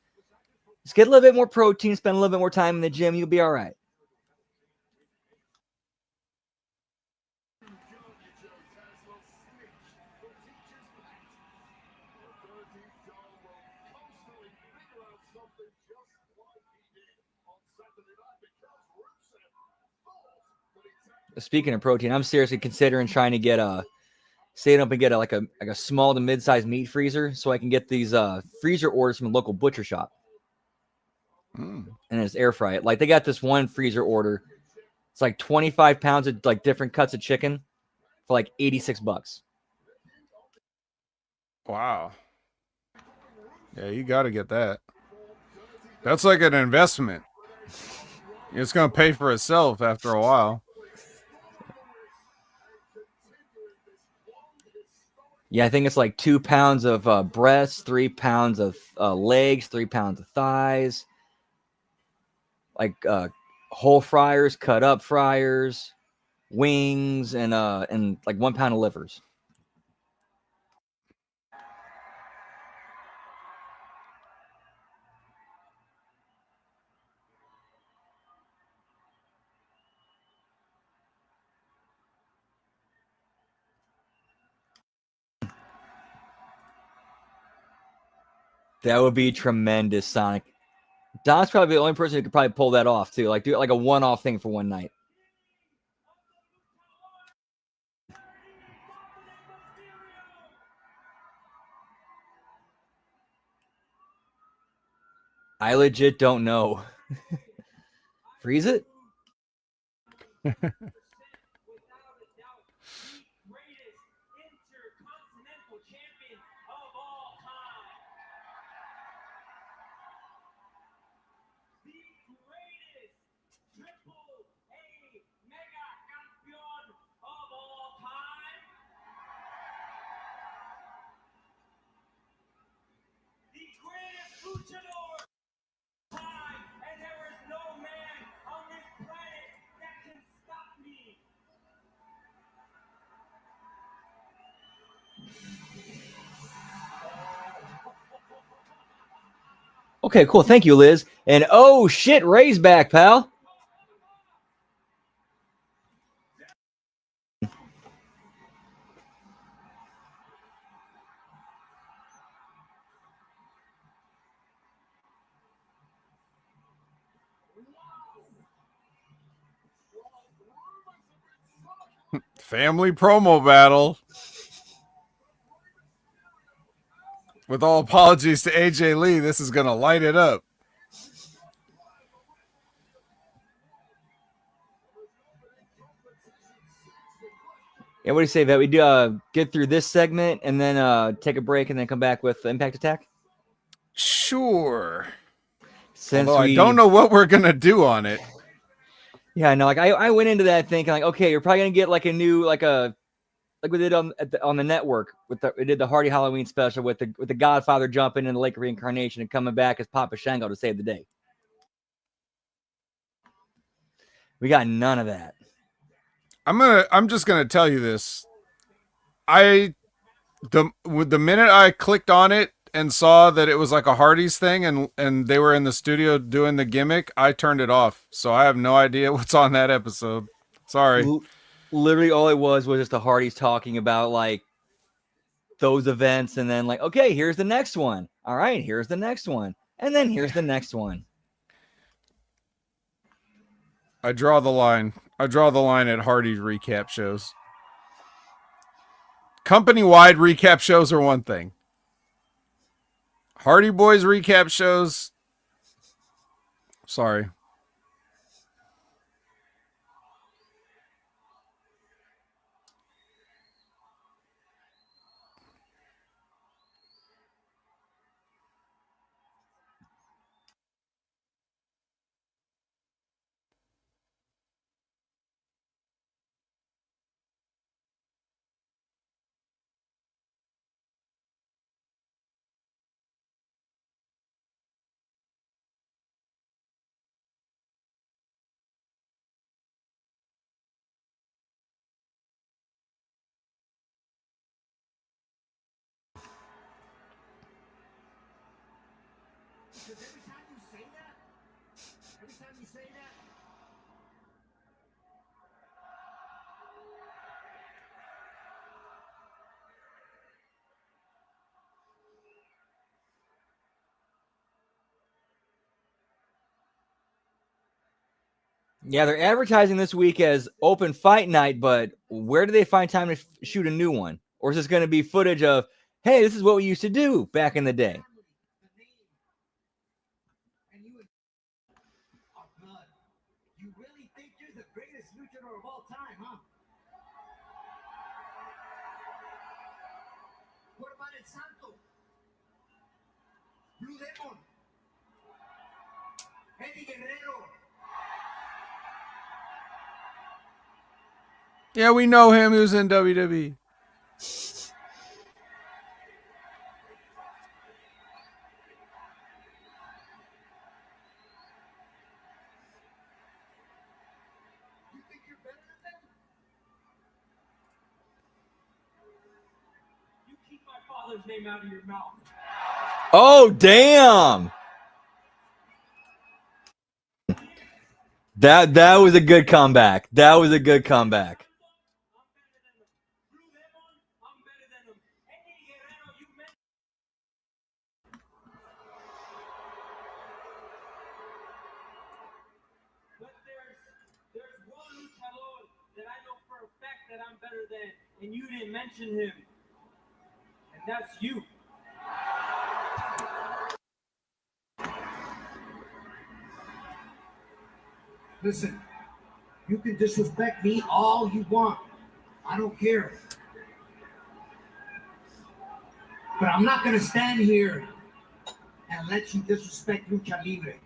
get a little bit more protein, spend a little bit more time in the gym. You'll be all right. Speaking of protein, I'm seriously considering trying to get a small to mid-sized meat freezer so I can get these freezer orders from a local butcher shop. And just air fry it. Like they got this one freezer order. It's like 25 pounds of like different cuts of chicken for like $86. Wow. Yeah, you got to get that. That's like an investment. It's going to pay for itself after a while. Yeah, I think it's like 2 pounds of breasts, 3 pounds of legs, 3 pounds of thighs, like whole fryers, cut up fryers, wings, and like 1 pound of livers. That would be tremendous, Sonic. Don's probably the only person who could probably pull that off too. Like do it like a one-off thing for one night. I legit don't know. Freeze it? Okay, cool. Thank you, Liz. And oh shit, Ray's back, pal. Family promo battle. With all apologies to AJ Lee, this is going to light it up. Yeah, what do you say, Vet? We do get through this segment and then take a break and then come back with Impact Attack? Sure. Since Although I don't know what we're going to do on it. Yeah, no, like I went into that thinking like, okay, you're probably gonna get like a new like we did on the network we did the Hardy Halloween special with the Godfather jumping in the Lake of Reincarnation and coming back as Papa Shango to save the day. We got none of that. I'm just gonna tell you this. The minute I clicked on it and saw that it was like a Hardy's thing and they were in the studio doing the gimmick, I turned it off. So I have no idea what's on that episode. Sorry. Literally all it was just the Hardys talking about like those events and then like, okay, here's the next one. All right, here's the next one. And then here's the next one. I draw the line. I draw the line at Hardy's recap shows. Company-wide recap shows are one thing. Hardy Boys recap shows. Sorry. Yeah, they're advertising this week as open fight night, but where do they find time to shoot a new one? Or is this going to be footage of, hey, this is what we used to do back in the day? You really think you're the greatest luchador of all time, huh? What about El Santo? Blue Demon? Eddie Guerrero? Yeah, we know him. He was in WWE. You think you're better than them? You keep my father's name out of your mouth. Oh, damn. That was a good comeback. That was a good comeback. that I'm better than, and you didn't mention him. And that's you. Listen, you can disrespect me all you want. I don't care. But I'm not gonna stand here and let you disrespect Lucha Libre.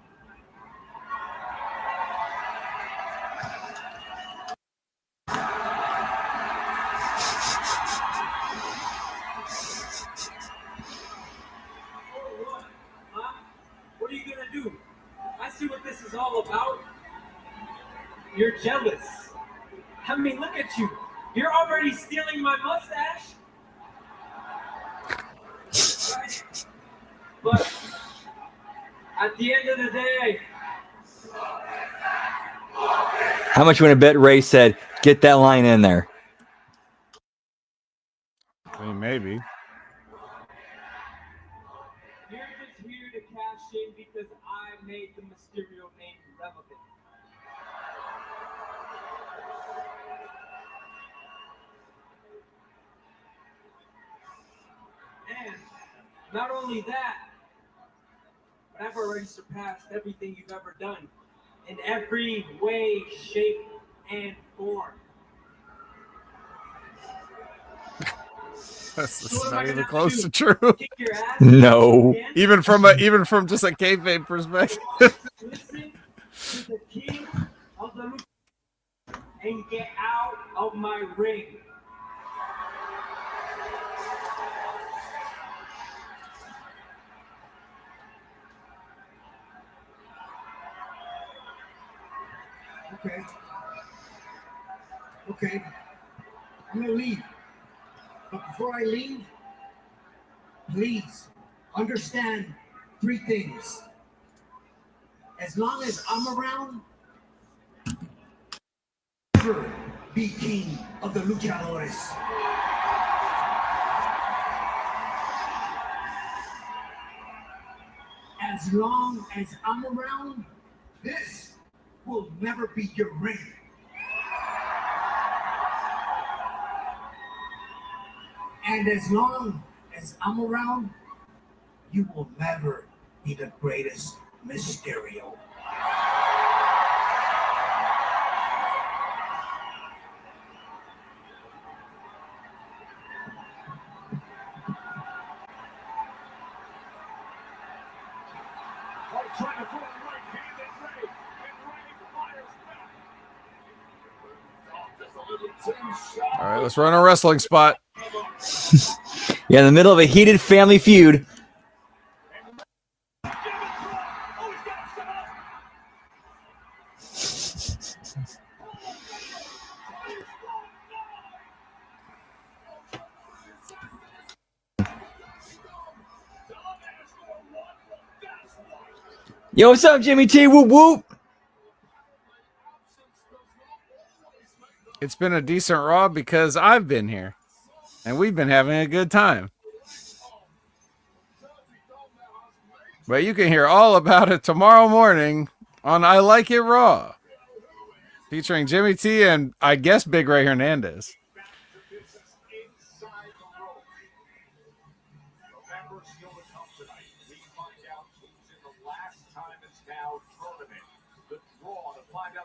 What are you gonna do? I see what this is all about. You're jealous. I mean, look at you. You're already stealing my mustache. Right? But at the end of the day, How much you want to bet Ray said, get that line in there? I mean, maybe. you're just here to cash in because I made the Mysterio name relevant. And not only that, but I've already surpassed everything you've ever done in every way, shape, and form. That's not even close to true. Kick your ass No. again? Even from just a kayfabe perspective. Listen to the king of the Lucha and get out of my ring. Okay. Okay. I'm gonna leave. But before I leave, please understand 3 things. As long as I'm around, never be king of the luchadores. As long as I'm around, this will never be your ring. And as long as I'm around, you will never be the greatest Mysterio. Trying to throw a right hand at Ray, and Ray fires back. Oh, just a little tin shot. All right, let's run a wrestling spot. Yeah, in the middle of a heated family feud. Yo, what's up, Jimmy T? Whoop whoop. It's been a decent Raw because I've been here. And we've been having a good time. But you can hear all about it tomorrow morning on I Like It Raw. Featuring Jimmy T and, I guess, Big Ray Hernandez.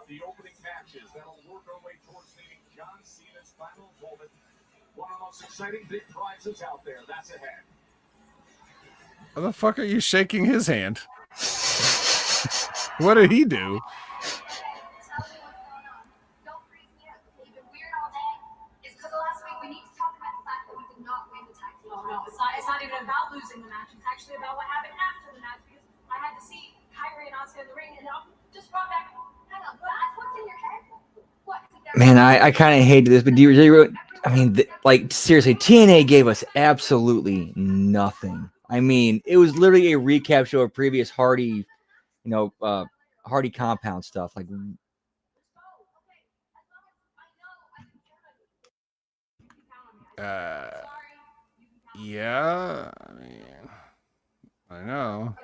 The opening matches that'll work our way towards meeting John Cena's final moment. One of the most exciting big prizes out there. That's ahead. How the fuck are you shaking his hand? What did he do? No, it's not even about losing the match. It's actually about what happened after the match because I had to see Kyrie and Asuka in the ring and I just brought back. Hang on, that's what's in your head? What? Man, I kind of hated this, but do you really? I mean, like seriously, TNA gave us absolutely nothing. I mean, it was literally a recap show of previous Hardy, Hardy Compound stuff. Like, Yeah, I mean, I know.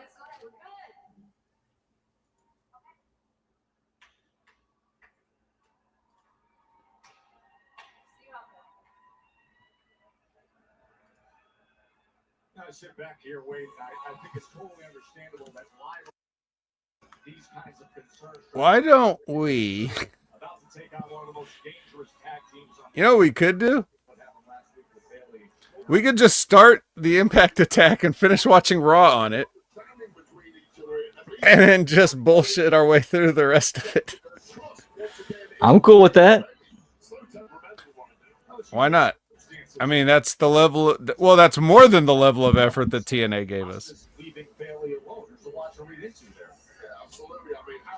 to sit back here, Wade. I think it's totally understandable that live these kinds of concerns. Why don't we? About to take on one of the most dangerous tag teams on You know what we could do? We could just start the Impact Attack and finish watching Raw on it. And then just bullshit our way through the rest of it. I'm cool with that. Why not? I mean, that's the level. Well, that's more than the level of effort that TNA gave us.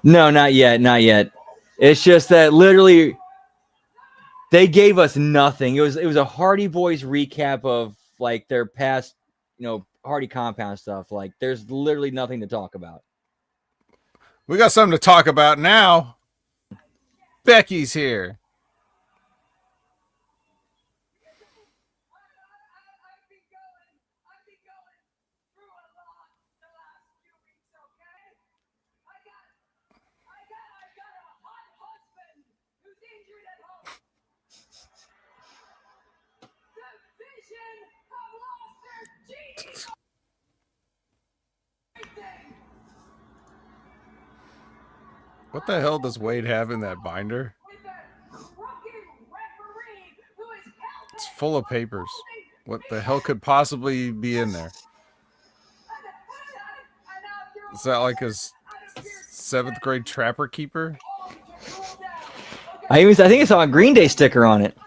No, not yet. Not yet. It's just that literally they gave us nothing. It was a Hardy Boys recap of like their past, Hardy Compound stuff. Like there's literally nothing to talk about. We got something to talk about now. Becky's here. What the hell does Wade have in that binder? It's full of papers. What the hell could possibly be in there? Is that like his 7th grade Trapper Keeper? I think I saw a Green Day sticker on it.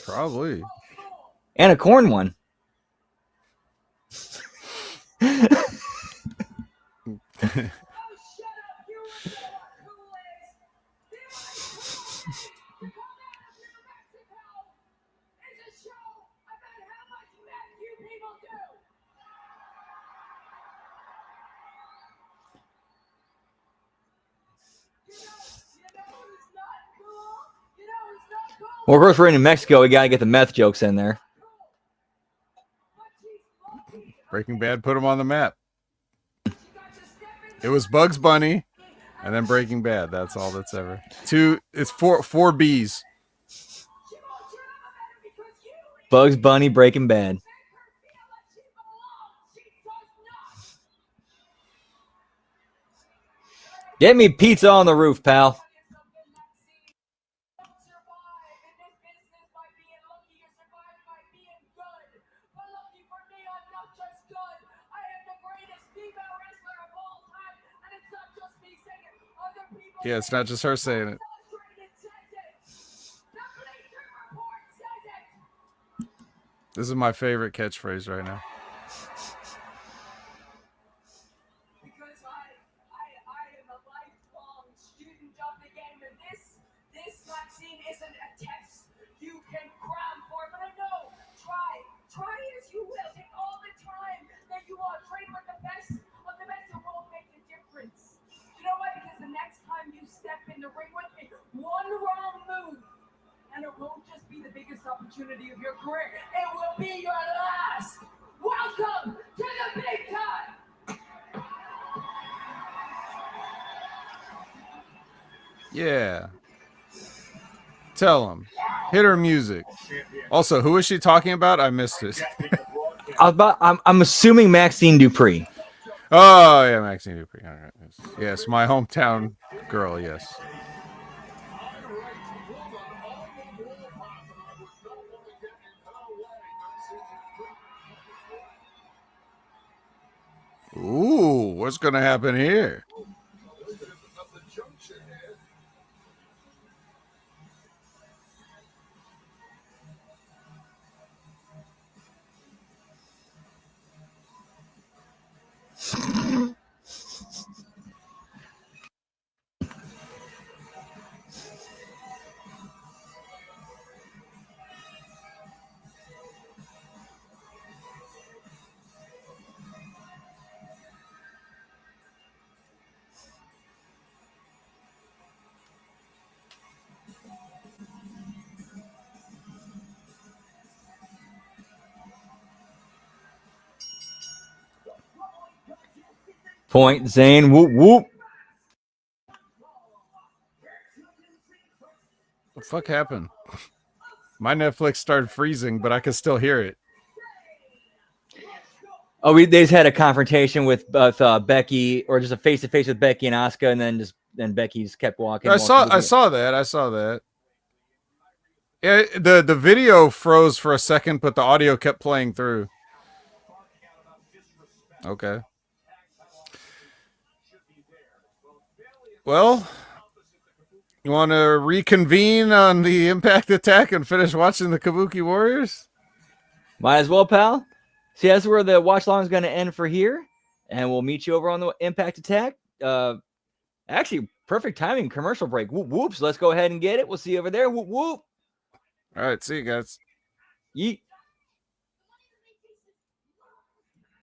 Probably. And a corn one. Well, of course, we're in Mexico. We got to get the meth jokes in there. Breaking Bad put him on the map. It was Bugs Bunny and then Breaking Bad. That's all that's ever. It's four B's. Bugs Bunny, Breaking Bad. Get me pizza on the roof, pal. Yeah, it's not just her saying it. This is my favorite catchphrase right now. Because I am a lifelong student of the game, and this vaccine isn't a test you can cram for. But I know, try as you will, take all the time that you want, train with the best of the best, it won't make a difference. You know why? Because the next time you step in the ring with me, one wrong move, and it won't just be the biggest opportunity of your career, it will be your last. Welcome to the big time. Yeah. Tell him. Hit her music. Also, who is she talking about? I missed it. I'm assuming Maxine Dupree. Oh, yeah, Maxine Dupree. All right. Yes, my hometown girl, yes. Ooh, what's going to happen here? Point, Zane, whoop, whoop. What the fuck happened? My Netflix started freezing, but I could still hear it. Oh, they just had a confrontation with Becky, or just a face to face with Becky and Asuka, and then Becky just kept walking. I saw that. Yeah, the video froze for a second, but the audio kept playing through. Okay. Well, you want to reconvene on the Impact Attack and finish watching the Kabuki Warriors? Might as well, pal. See, that's where the watch along is going to end for here, and we'll meet you over on the Impact Attack. Actually, perfect timing. Commercial break. Whoop, whoops. Let's go ahead and get it. We'll see you over there. Whoop, whoop. All right, see you guys. Yeet.